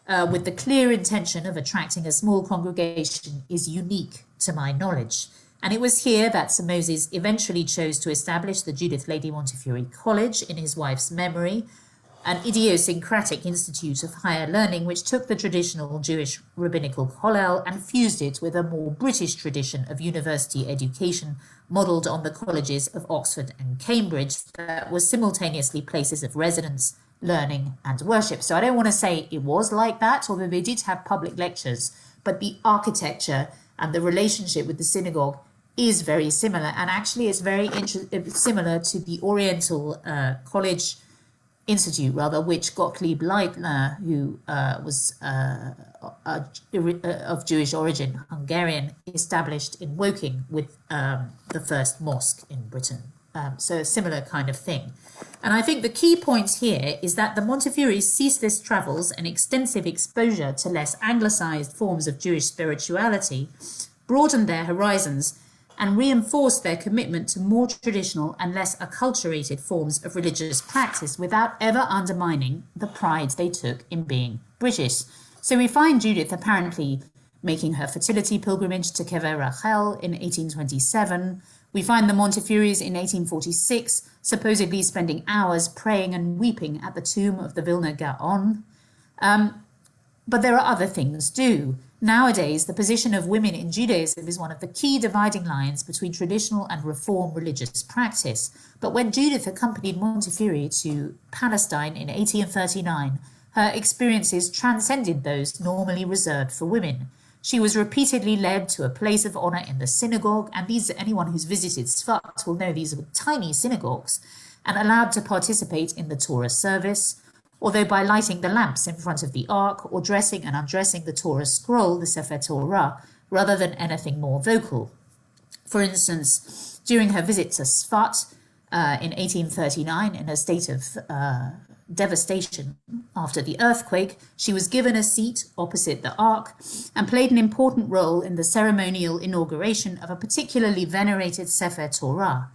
S1: with the clear intention of attracting a small congregation, is unique to my knowledge. And it was here that Sir Moses eventually chose to establish the Judith Lady Montefiore College in his wife's memory, an idiosyncratic institute of higher learning which took the traditional Jewish rabbinical kollel and fused it with a more British tradition of university education modelled on the colleges of Oxford and Cambridge that was simultaneously places of residence, learning and worship. So I don't want to say it was like that, although they did have public lectures, but the architecture and the relationship with the synagogue is very similar. And actually it's very similar to the Oriental College Institute, which Gottlieb Leitner, who was of Jewish origin, Hungarian, established in Woking with the first mosque in Britain. So a similar kind of thing. And I think the key point here is that the Montefiore's ceaseless travels and extensive exposure to less anglicised forms of Jewish spirituality broadened their horizons and reinforced their commitment to more traditional and less acculturated forms of religious practice without ever undermining the pride they took in being British. So we find Judith apparently making her fertility pilgrimage to Kever Rachel in 1827. We find the Montefiores in 1846 supposedly spending hours praying and weeping at the tomb of the Vilna Gaon. But there are other things too. Nowadays, the position of women in Judaism is one of the key dividing lines between traditional and reform religious practice. But when Judith accompanied Montefiore to Palestine in 1839, her experiences transcended those normally reserved for women. She was repeatedly led to a place of honor in the synagogue, and anyone who's visited Sfat will know these were tiny synagogues, and allowed to participate in the Torah service, although by lighting the lamps in front of the ark or dressing and undressing the Torah scroll, the Sefer Torah, rather than anything more vocal. For instance, during her visit to Sfat in 1839, in a state of devastation after the earthquake, she was given a seat opposite the ark and played an important role in the ceremonial inauguration of a particularly venerated Sefer Torah.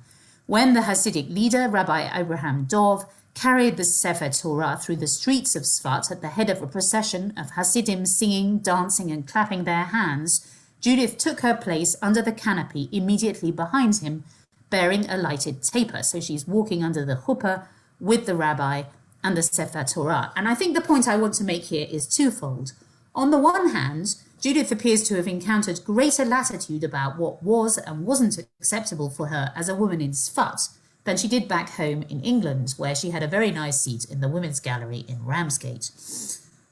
S1: When the Hasidic leader, Rabbi Abraham Dov, carried the Sefer Torah through the streets of Sfat at the head of a procession of Hasidim singing, dancing and clapping their hands, Judith took her place under the canopy immediately behind him, bearing a lighted taper. So she's walking under the chuppah with the rabbi and the Sefer Torah. And I think the point I want to make here is twofold. On the one hand, Judith appears to have encountered greater latitude about what was and wasn't acceptable for her as a woman in Sfat than she did back home in England, where she had a very nice seat in the Women's Gallery in Ramsgate.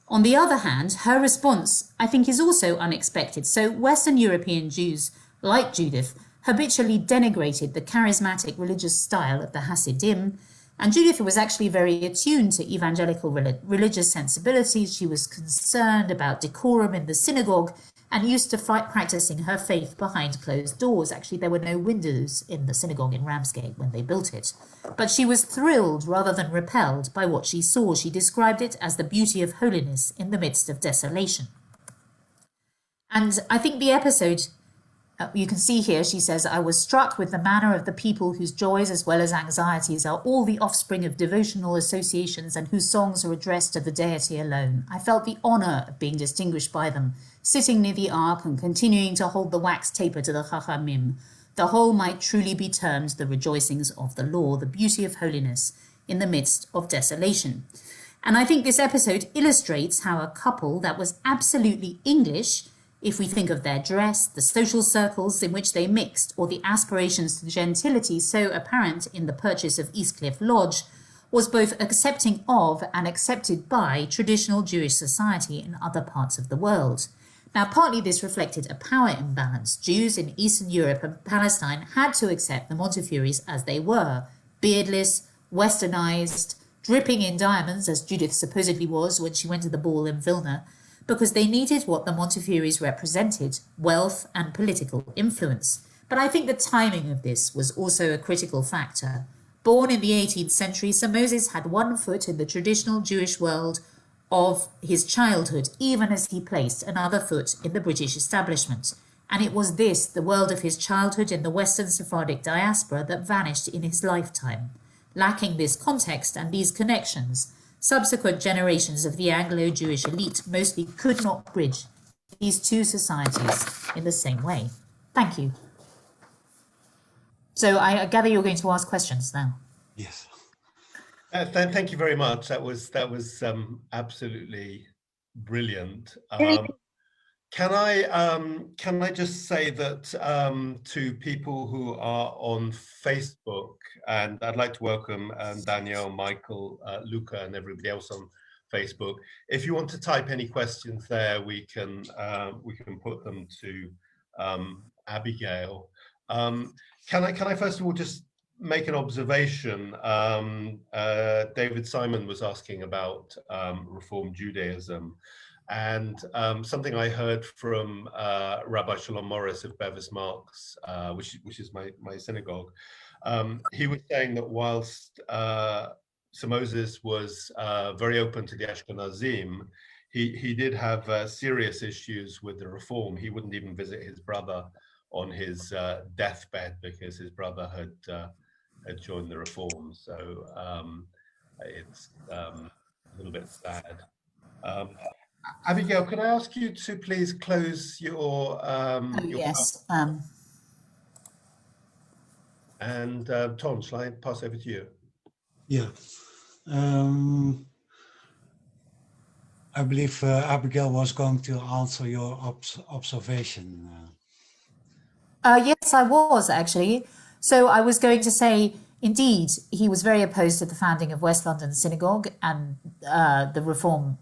S1: On the other hand, her response, I think, is also unexpected. So Western European Jews, like Judith, habitually denigrated the charismatic religious style of the Hasidim, and Judith was actually very attuned to evangelical religious sensibilities. She was concerned about decorum in the synagogue and used to practicing her faith behind closed doors. Actually, there were no windows in the synagogue in Ramsgate when they built it. But she was thrilled rather than repelled by what she saw. She described it as the beauty of holiness in the midst of desolation. And I think the episode, you can see here, she says, I was struck with the manner of the people whose joys as well as anxieties are all the offspring of devotional associations and whose songs are addressed to the deity alone. I felt the honour of being distinguished by them, sitting near the ark and continuing to hold the wax taper to the Chachamim. The whole might truly be termed the rejoicings of the law, the beauty of holiness in the midst of desolation. And I think this episode illustrates how a couple that was absolutely English, if we think of their dress, the social circles in which they mixed, or the aspirations to gentility so apparent in the purchase of Eastcliff Lodge, was both accepting of and accepted by traditional Jewish society in other parts of the world. Now, partly this reflected a power imbalance. Jews in Eastern Europe and Palestine had to accept the Montefiores as they were, beardless, westernized, dripping in diamonds, as Judith supposedly was when she went to the ball in Vilna, because they needed what the Montefiore's represented, wealth and political influence. But I think the timing of this was also a critical factor. Born in the 18th century, Sir Moses had one foot in the traditional Jewish world of his childhood, even as he placed another foot in the British establishment. And it was this, the world of his childhood in the Western Sephardic diaspora, that vanished in his lifetime. Lacking this context and these connections, subsequent generations of the Anglo-Jewish elite mostly could not bridge these two societies in the same way. Thank you. So I gather you're going to ask questions now.
S3: Yes.
S4: Thank you very much. That was absolutely brilliant. Can I just say that to people who are on Facebook, and I'd like to welcome Danielle, Michael, Luca, and everybody else on Facebook. If you want to type any questions there, we can put them to Abigail. Can I first of all just make an observation? David Simon was asking about Reform Judaism, and something I heard from Rabbi Shalom Morris of Bevis Marks, which is my synagogue. He was saying that whilst Sir Moses was very open to the Ashkenazim, he did have serious issues with the Reform. He wouldn't even visit his brother on his deathbed because his brother had joined the Reform. So it's a little bit sad. Abigail, can I ask you to please close your
S1: yes.
S4: And Tom, shall I pass over to you?
S3: Yeah. I believe Abigail was going to answer your observation.
S1: Yes, I was actually. So I was going to say, indeed, he was very opposed to the founding of West London Synagogue and the Reform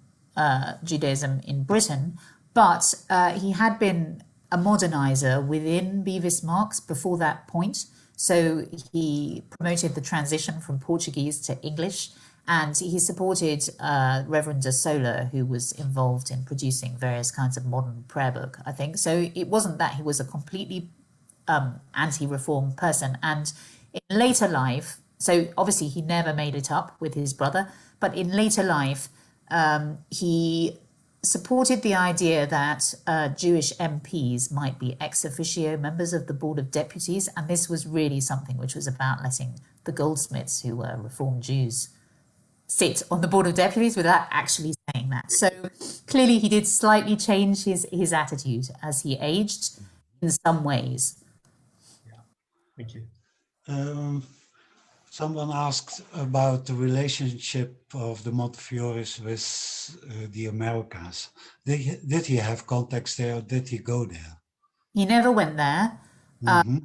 S1: Judaism in Britain, but he had been a modernizer within Bevis Marks before that point. So he promoted the transition from Portuguese to English, and he supported Reverend de Sola, who was involved in producing various kinds of modern prayer book, I think. So it wasn't that he was a completely anti-reform person. And in later life, so obviously he never made it up with his brother, but in later life, he supported the idea that Jewish MPs might be ex officio members of the Board of Deputies, and this was really something which was about letting the Goldsmiths, who were Reformed Jews, sit on the Board of Deputies without actually saying that. So clearly he did slightly change his attitude as he aged in some ways.
S4: Yeah, thank you.
S3: Someone asked about the relationship of the Montefiores with the Americas. Did he have contacts there, or did he go there?
S1: He never went there.
S3: Mm-hmm.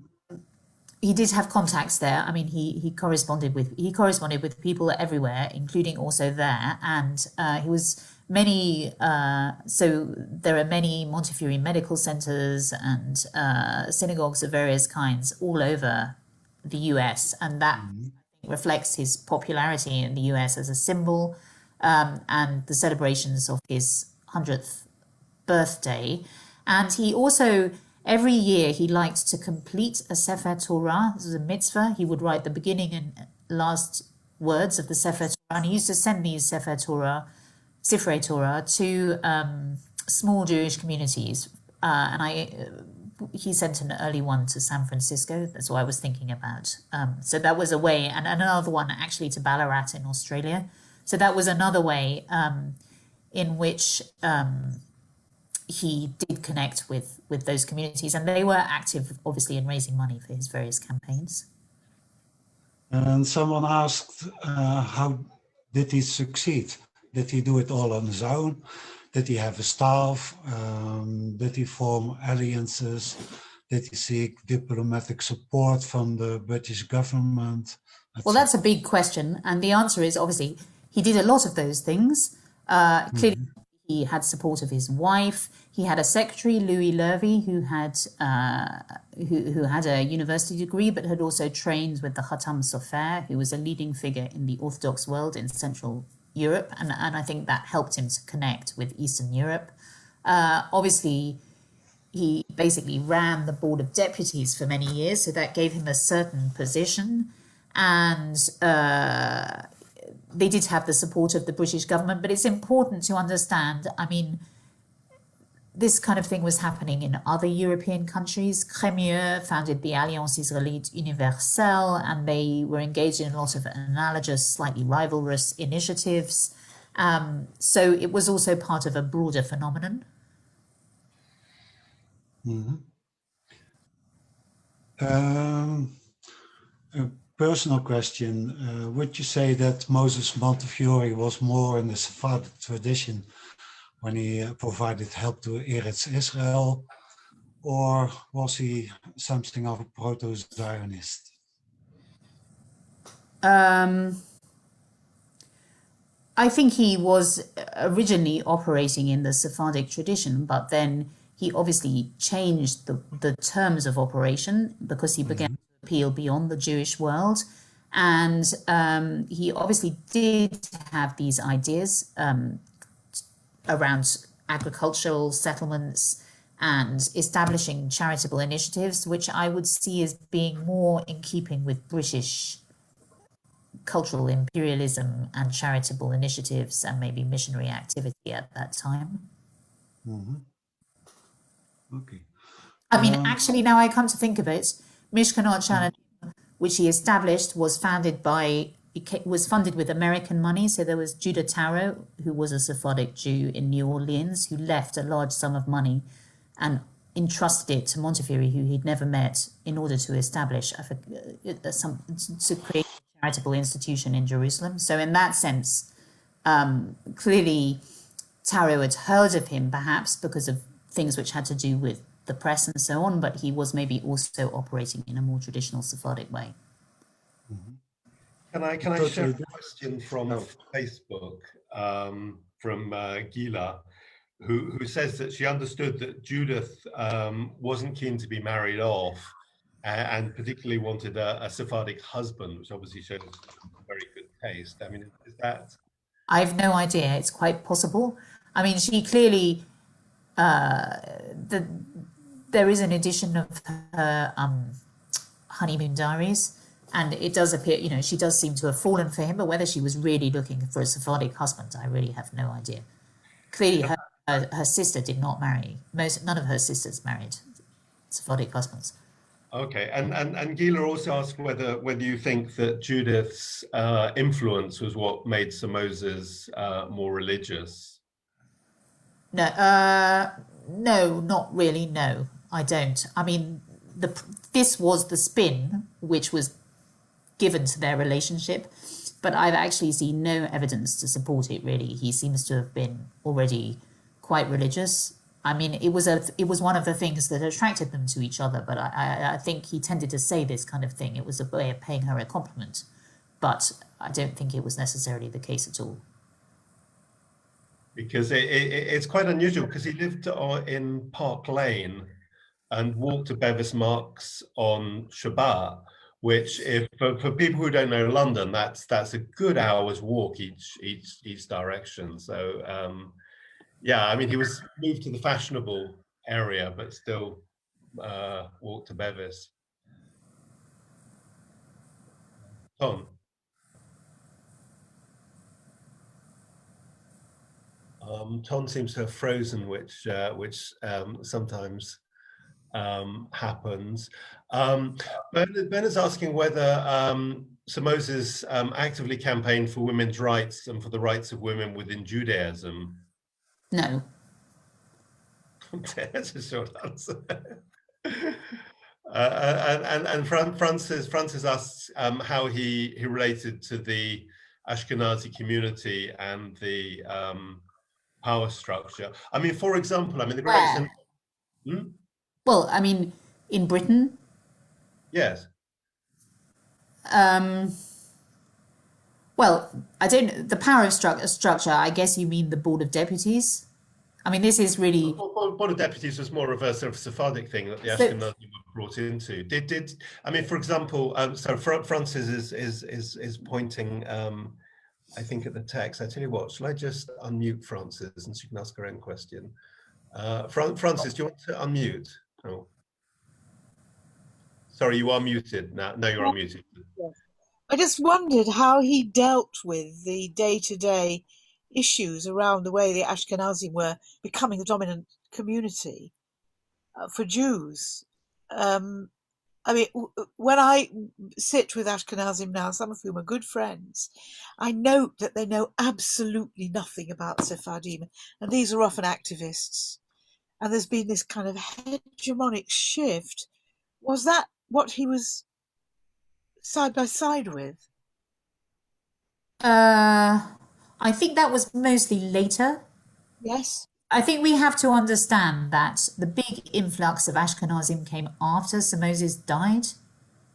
S1: He did have contacts there. I mean, he corresponded with people everywhere, including also there. And he was many. So there are many Montefiore medical centers and synagogues of various kinds all over the US, and that reflects his popularity in the US as a symbol, and the celebrations of his 100th birthday. And he also, every year, he liked to complete a Sefer Torah. This was a mitzvah. He would write the beginning and last words of the Sefer Torah, and he used to send these Sifrei Torah to small Jewish communities. He sent an early one to San Francisco. That's what I was thinking about. So that was a way, and another one actually to Ballarat in Australia. So that was another way in which he did connect with those communities, and they were active, obviously, in raising money for his various campaigns.
S3: And someone asked, how did he succeed? Did he do it all on his own? Did he have a staff? Did he form alliances? Did he seek diplomatic support from the British government?
S1: Well, that's a big question. And the answer is, obviously, he did a lot of those things. Clearly, He had support of his wife. He had a secretary, Louis Levy, who had a university degree, but had also trained with the Khatam Sofer, who was a leading figure in the Orthodox world in Central Europe. And I think that helped him to connect with Eastern Europe. Obviously, he basically ran the Board of Deputies for many years, so that gave him a certain position. And they did have the support of the British government, but it's important to understand, I mean, this kind of thing was happening in other European countries. Crémieux founded the Alliance Israélite Universelle, and they were engaged in a lot of analogous, slightly rivalrous initiatives. So it was also part of a broader phenomenon.
S3: Mm-hmm. A personal question. Would you say that Moses Montefiore was more in the Sephardic tradition when he provided help to Eretz Israel, or was he something of a proto-Zionist?
S1: I think he was originally operating in the Sephardic tradition, but then he obviously changed the terms of operation because he began to appeal beyond the Jewish world. And he obviously did have these ideas around agricultural settlements and establishing charitable initiatives, which I would see as being more in keeping with British cultural imperialism and charitable initiatives and maybe missionary activity at that time.
S3: Mm-hmm. Okay.
S1: I mean, actually, now I come to think of it, Mishkanot Shaladim, which he established, was funded with American money. So there was Judah Tarot, who was a Sephardic Jew in New Orleans, who left a large sum of money and entrusted it to Montefiore, who he'd never met, in order to establish to create a charitable institution in Jerusalem. So in that sense, clearly Tarot had heard of him, perhaps because of things which had to do with the press and so on, but he was maybe also operating in a more traditional Sephardic way.
S4: Can I share a question from Facebook from Gila, who says that she understood that Judith wasn't keen to be married off and particularly wanted a Sephardic husband, which obviously shows very good taste. I mean, is that?
S1: I've no idea. It's quite possible. I mean, she clearly, there is an edition of her honeymoon diaries, and it does appear, you know, she does seem to have fallen for him, but whether she was really looking for a Sephardic husband, I really have no idea. Clearly, her sister did not marry. None of her sisters married Sephardic husbands.
S4: Okay, and Gila also asked whether you think that Judith's influence was what made Sir Moses more religious.
S1: No, not really. No, I don't. I mean, this was the spin which was given to their relationship, but I've actually seen no evidence to support it, really. He seems to have been already quite religious. I mean, it was one of the things that attracted them to each other, but I think he tended to say this kind of thing. It was a way of paying her a compliment, but I don't think it was necessarily the case at all.
S4: Because it's quite unusual, because he lived in Park Lane and walked to Bevis Marks on Shabbat, which, for people who don't know London, that's a good hour's walk each direction. So yeah, I mean, he was moved to the fashionable area, but still walked to Bevis. Tom. Tom seems to have frozen, which sometimes happens. Ben is asking whether Sir Moses actively campaigned for women's rights and for the rights of women within Judaism.
S1: No.
S4: That's a short answer. And Francis asks how he related to the Ashkenazi community and the power structure. I mean, for example, I mean, the great.
S1: Well, I mean, in Britain.
S4: Yes.
S1: Well, I don't. The power of structure. I guess you mean the Board of Deputies. I mean, this is really...
S4: Board of Deputies was more of a sort of Sephardic thing that the Ashkenazim were brought into. I mean, for example, so Francis is pointing, I think, at the text. I tell you what, shall I just unmute Francis and she can ask her own question? Francis, do you want to unmute? Oh. Sorry, you are muted now. No, you're unmuted.
S7: Yes. I just wondered how he dealt with the day-to-day issues around the way the Ashkenazim were becoming the dominant community for Jews. I mean, when I sit with Ashkenazim now, some of whom are good friends, I note that they know absolutely nothing about Sephardim, and these are often activists. And there's been this kind of hegemonic shift. Was that what he was side by side with?
S1: I think that was mostly later.
S7: Yes.
S1: I think we have to understand that the big influx of Ashkenazim came after Sir Moses died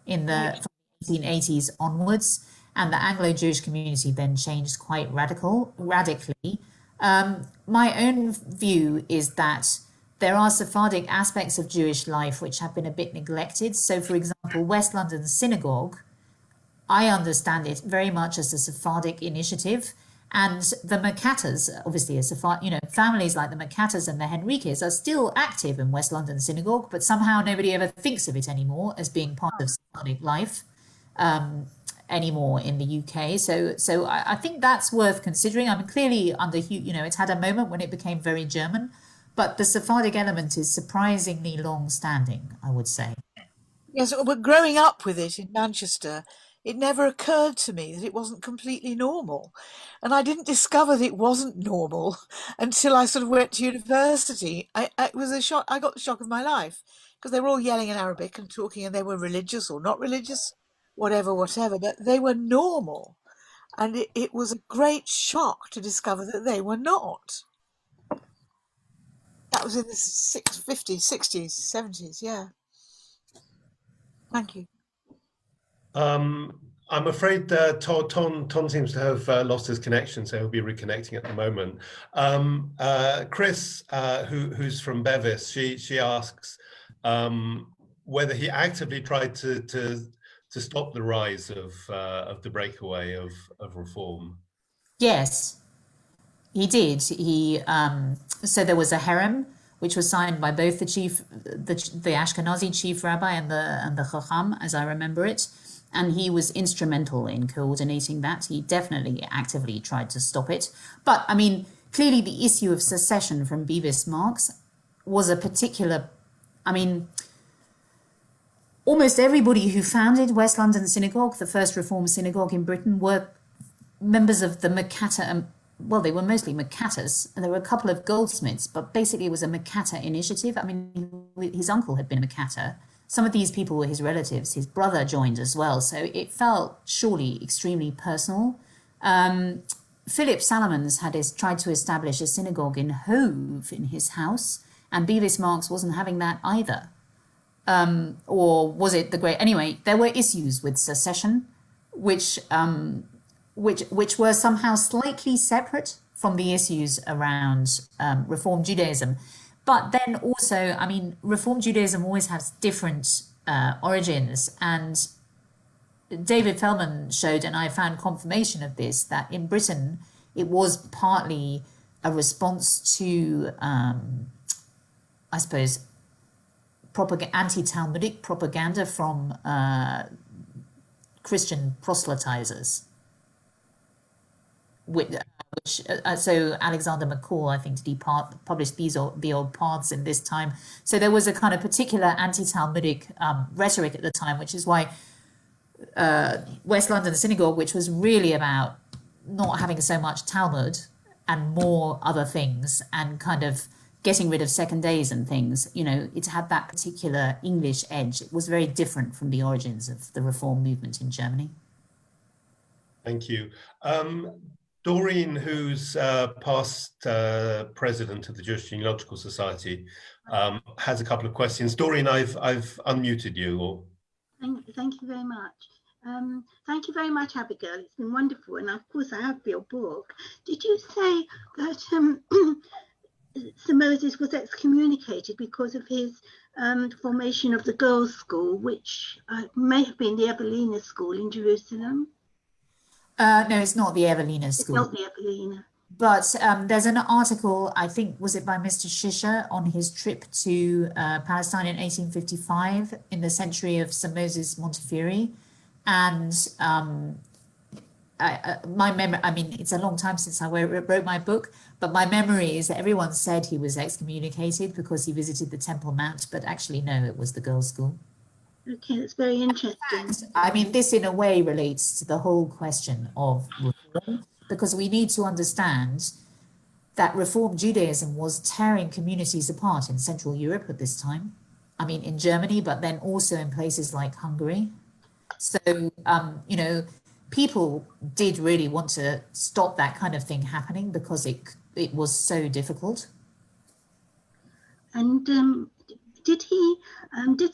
S1: in the 1880s onwards, and the Anglo-Jewish community then changed quite radically. My own view is that there are Sephardic aspects of Jewish life which have been a bit neglected. So, for example, West London Synagogue, I understand it very much as a Sephardic initiative. And the Makattas, obviously, families like the Makattas and the Henriques are still active in West London Synagogue, but somehow nobody ever thinks of it anymore as being part of Sephardic life anymore in the UK. So I think that's worth considering. I mean, clearly it's had a moment when it became very German, but the Sephardic element is surprisingly long-standing, I would say.
S7: Yes, but growing up with it in Manchester, it never occurred to me that it wasn't completely normal. And I didn't discover that it wasn't normal until I sort of went to university. It was a shock. I got the shock of my life because they were all yelling in Arabic and talking, and they were religious or not religious, whatever, but they were normal. And it was a great shock to discover that they were not. That was in the 50s, 60s, 70s, yeah. Thank you.
S4: I'm afraid Ton seems to have lost his connection, so he'll be reconnecting at the moment. Chris, who's from Bevis, she asks whether he actively tried to stop the rise of the breakaway of reform.
S1: Yes, he did. So there was a herem, which was signed by both the Ashkenazi chief rabbi and the Chacham, as I remember it. And he was instrumental in coordinating that. He definitely actively tried to stop it. But, I mean, clearly the issue of secession from Bevis Marx was a particular... I mean, almost everybody who founded West London Synagogue, the first Reform synagogue in Britain, were members of the Makatta... Well, they were mostly Makattas, and there were a couple of goldsmiths, but basically it was a Makatta initiative. I mean, his uncle had been a Makatta. Some of these people were his relatives. His brother joined as well. So it felt surely extremely personal. Philip Salomons had tried to establish a synagogue in Hove in his house, and Bevis Marx wasn't having that either. Or was it the great... Anyway, there were issues with secession, which were somehow slightly separate from the issues around Reform Judaism. But then also, I mean, Reform Judaism always has different origins. And David Feldman showed, and I found confirmation of this, that in Britain, it was partly a response to, I suppose, anti-Talmudic propaganda from Christian proselytizers. So Alexander McCall, I think, published The Old Paths in this time. So there was a kind of particular anti-Talmudic rhetoric at the time, which is why West London Synagogue, which was really about not having so much Talmud and more other things and kind of getting rid of second days and things, it had that particular English edge. It was very different from the origins of the Reform movement in Germany.
S4: Thank you. Doreen, who's past president of the Jewish Genealogical Society, has a couple of questions. Doreen, I've unmuted you.
S8: Thank you very much. Thank you very much, Abigail. It's been wonderful, and of course I have your book. Did you say that Sir Moses was excommunicated because of his formation of the girls' school, which may have been the Evelina school in Jerusalem.
S1: No, it's not the Evelina school.
S8: It's not the Evelina.
S1: But there's an article, I think, was it by Mr. Shisha, on his trip to Palestine in 1855 in the century of Sir Moses Montefiore. And my memory, I mean, it's a long time since I wrote my book, but my memory is that everyone said he was excommunicated because he visited the Temple Mount, but actually, no, it was the girls' school.
S8: Okay, that's very interesting.
S1: I mean, this in a way relates to the whole question of reform, because we need to understand that Reform Judaism was tearing communities apart in Central Europe at this time. I mean, in Germany, but then also in places like Hungary. So, you know, people did really want to stop that kind of thing happening because it was so difficult.
S8: And did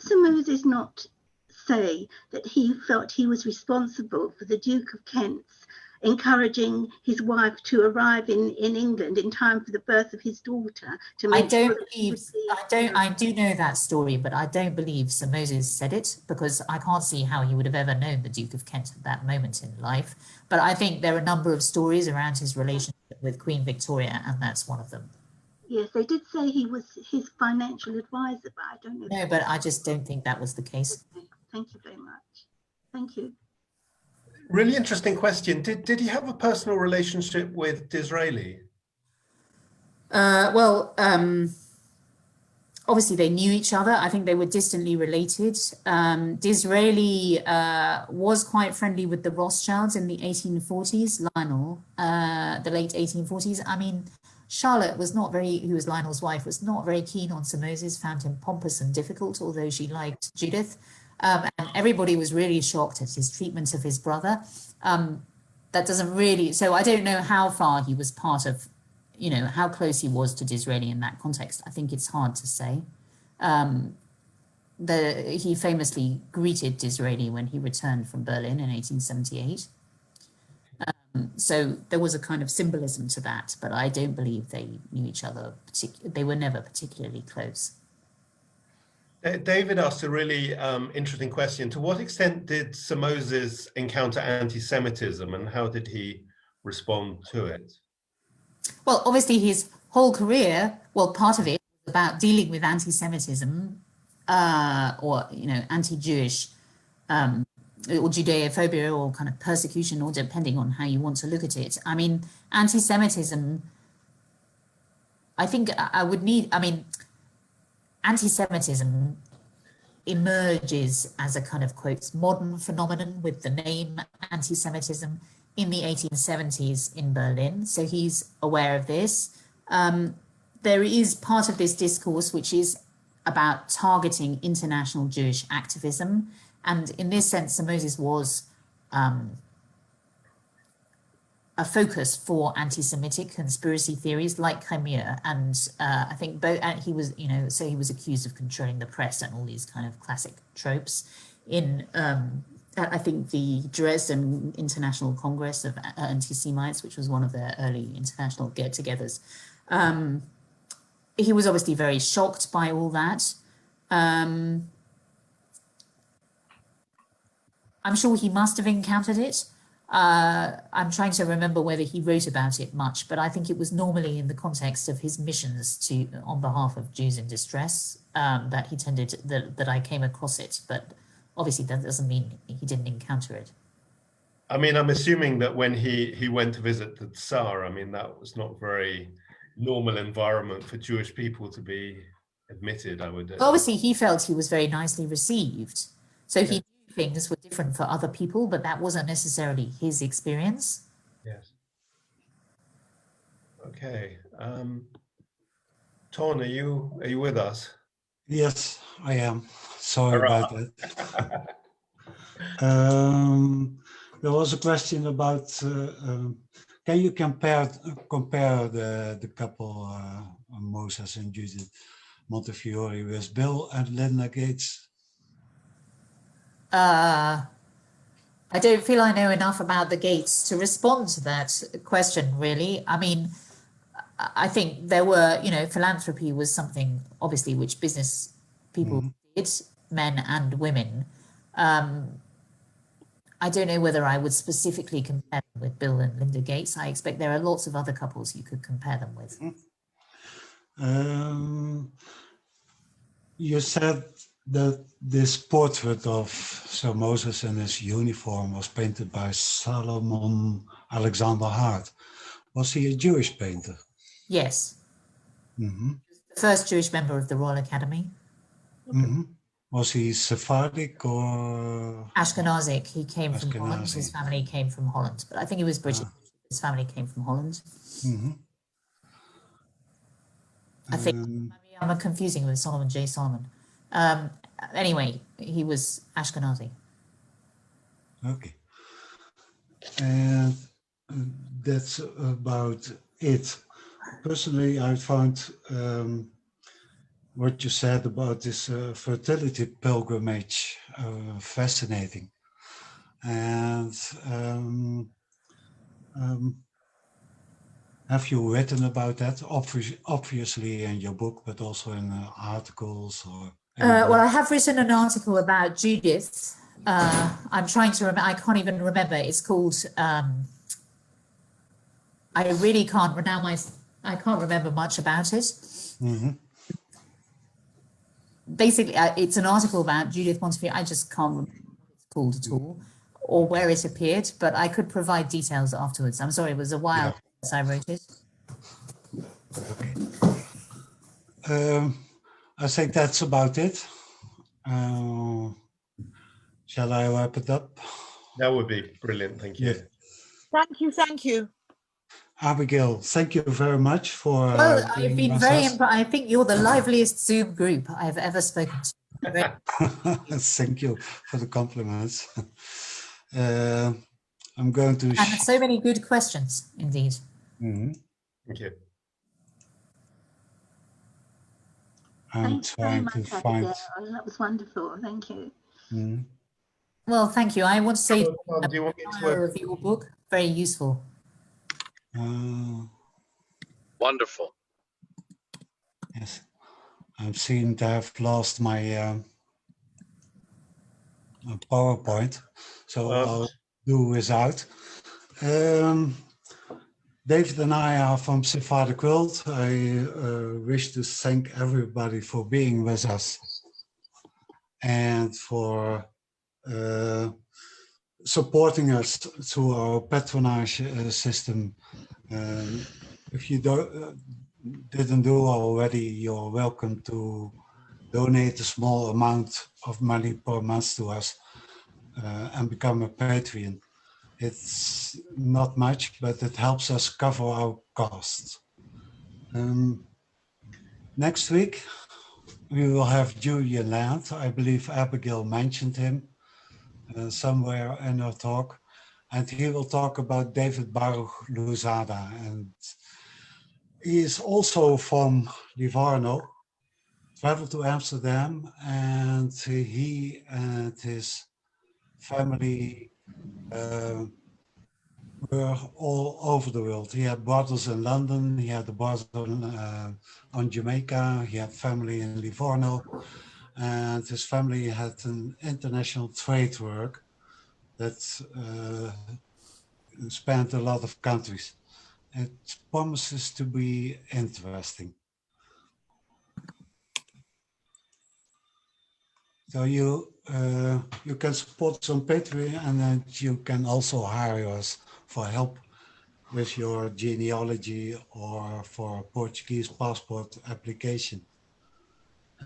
S8: Sir Moses not say that he felt he was responsible for the Duke of Kent's encouraging his wife to arrive in England in time for the birth of his daughter? I
S1: do know that story, but I don't believe Sir Moses said it, because I can't see how he would have ever known the Duke of Kent at that moment in life. But I think there are a number of stories around his relationship with Queen Victoria, and that's one of them.
S8: Yes, they did say he was his financial advisor, but I don't know.
S1: No, but I just don't think that was the case.
S8: Okay. Thank you very much. Thank you.
S4: Really interesting question. Did he have a personal relationship with Disraeli?
S1: Well, obviously they knew each other. I think they were distantly related. Disraeli was quite friendly with the Rothschilds in the 1840s, Lionel, the late 1840s. I mean, Charlotte was not very, who was Lionel's wife, was not very keen on Sir Moses, found him pompous and difficult, although she liked Judith. And everybody was really shocked at his treatment of his brother. That doesn't really, so I don't know how far he was part of, you know, how close he was to Disraeli in that context. I think it's hard to say. He famously greeted Disraeli when he returned from Berlin in 1878. So there was a kind of symbolism to that, but I don't believe they knew each other. They were never particularly close.
S4: David asked a really interesting question. To what extent did Sir Moses encounter anti-Semitism, and how did he respond to it?
S1: Well, obviously his whole career, well, part of it was about dealing with anti-Semitism or, you know, anti-Jewish or Judeophobia or kind of persecution, or depending on how you want to look at it. I mean, anti-Semitism, I think anti-Semitism emerges as a kind of, quotes, modern phenomenon with the name anti-Semitism in the 1870s in Berlin. So he's aware of this. There is part of this discourse which is about targeting international Jewish activism. And in this sense, Sir Moses was a focus for anti-Semitic conspiracy theories like Crimea, and I think both. And he was, you know, so he was accused of controlling the press and all these kind of classic tropes. In I think the Dresden International Congress of Anti-Semites, which was one of their early international get-togethers, he was obviously very shocked by all that. I'm sure he must have encountered it. I'm trying to remember whether he wrote about it much, but I think it was normally in the context of his missions on behalf of Jews in distress that he tended, that I came across it. But obviously that doesn't mean he didn't encounter it.
S4: I mean, I'm assuming that when he went to visit the Tsar, I mean, that was not very normal environment for Jewish people to be admitted, I would.
S1: Obviously, he felt he was very nicely received. So he knew things were different for other people, but that wasn't necessarily his experience.
S4: Yes. Okay. Ton, are you with us?
S3: Yes, I am. Sorry about that. There was a question about can you compare the couple Moses and Judith Montefiore with Bill and Linda Gates?
S1: I don't feel I know enough about the Gates to respond to that question, really. I mean, I think there were, philanthropy was something obviously which business people did, men and women. I don't know whether I would specifically compare them with Bill and Linda Gates. I expect there are lots of other couples you could compare them with.
S3: You said that this portrait of Sir Moses in his uniform was painted by Solomon Alexander Hart. Was he a Jewish painter?
S1: Yes. The first Jewish member of the Royal Academy.
S3: Was he Sephardic or?
S1: Ashkenazic. He came from Holland. His family came from Holland. But I think he was British. His family came from Holland. I think maybe I'm confusing with Solomon J. Solomon. Anyway, he was Ashkenazi.
S3: Okay. And that's about it. Personally, I found what you said about this fertility pilgrimage fascinating. And have you written about that? Obviously in your book, but also in articles or?
S1: Well, I have written an article about Judith. I'm trying to remember. I can't even remember. It's called. I really can't now. I can't remember much about it. Basically, it's an article about Judith Montefiore. I just can't remember what it's called at all, or where it appeared. But I could provide details afterwards. I'm sorry, it was a while since I wrote it.
S3: Okay. I think that's about it. Shall I wrap it up?
S4: That would be brilliant. Thank you.
S7: Thank you.
S3: Abigail, thank you very much for.
S1: Well, I've been I think you're the liveliest Zoom group I've ever spoken to.
S3: Thank you for the compliments. I'm going to.
S1: And so many good questions, indeed.
S4: Thank you.
S8: Thanks very much, Abigail. That was wonderful. Thank you.
S1: Well, thank you. I want to say
S4: do you want me to
S1: of your book, very useful.
S9: Wonderful.
S3: Yes, I seem to have lost my PowerPoint, so I'll do without. David and I are from Sephardic World. I wish to thank everybody for being with us and for supporting us through our patronage system. If you didn't do already, you're welcome to donate a small amount of money per month to us and become a Patreon. It's not much, but it helps us cover our costs. Next week, we will have Julian Land. I believe Abigail mentioned him somewhere in her talk. And he will talk about David Baruch Luzada. And he is also from Livorno, traveled to Amsterdam, and he and his family were all over the world. He had brothers in London, he had a brother on Jamaica, he had family in Livorno, and his family had an international trade work that spanned a lot of countries. It promises to be interesting. So you can support us on Patreon, and then you can also hire us for help with your genealogy or for Portuguese passport application.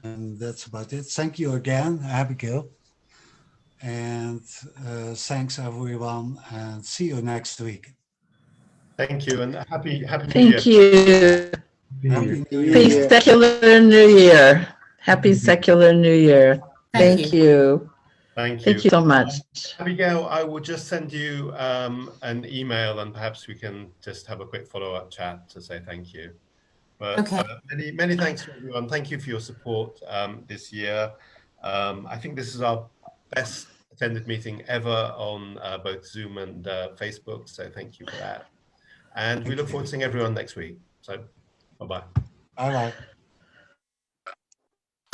S3: And that's about it. Thank you again, Abigail. And thanks everyone, and see you next week.
S4: Thank you, and happy New
S10: Thank
S4: Year.
S10: you.
S3: Happy New
S10: Happy
S3: Year.
S10: secular New Year. Happy secular New Year. Thank you.
S4: Thank you.
S10: Thank you so much.
S4: Abigail, I will just send you an email, and perhaps we can just have a quick follow-up chat to say thank you. But
S1: Okay.
S4: Many thanks to everyone. Thank you for your support this year. I think this is our best attended meeting ever on both Zoom and Facebook. So thank you for that. And we look forward to seeing everyone next week. So Bye-bye.
S3: Bye-bye.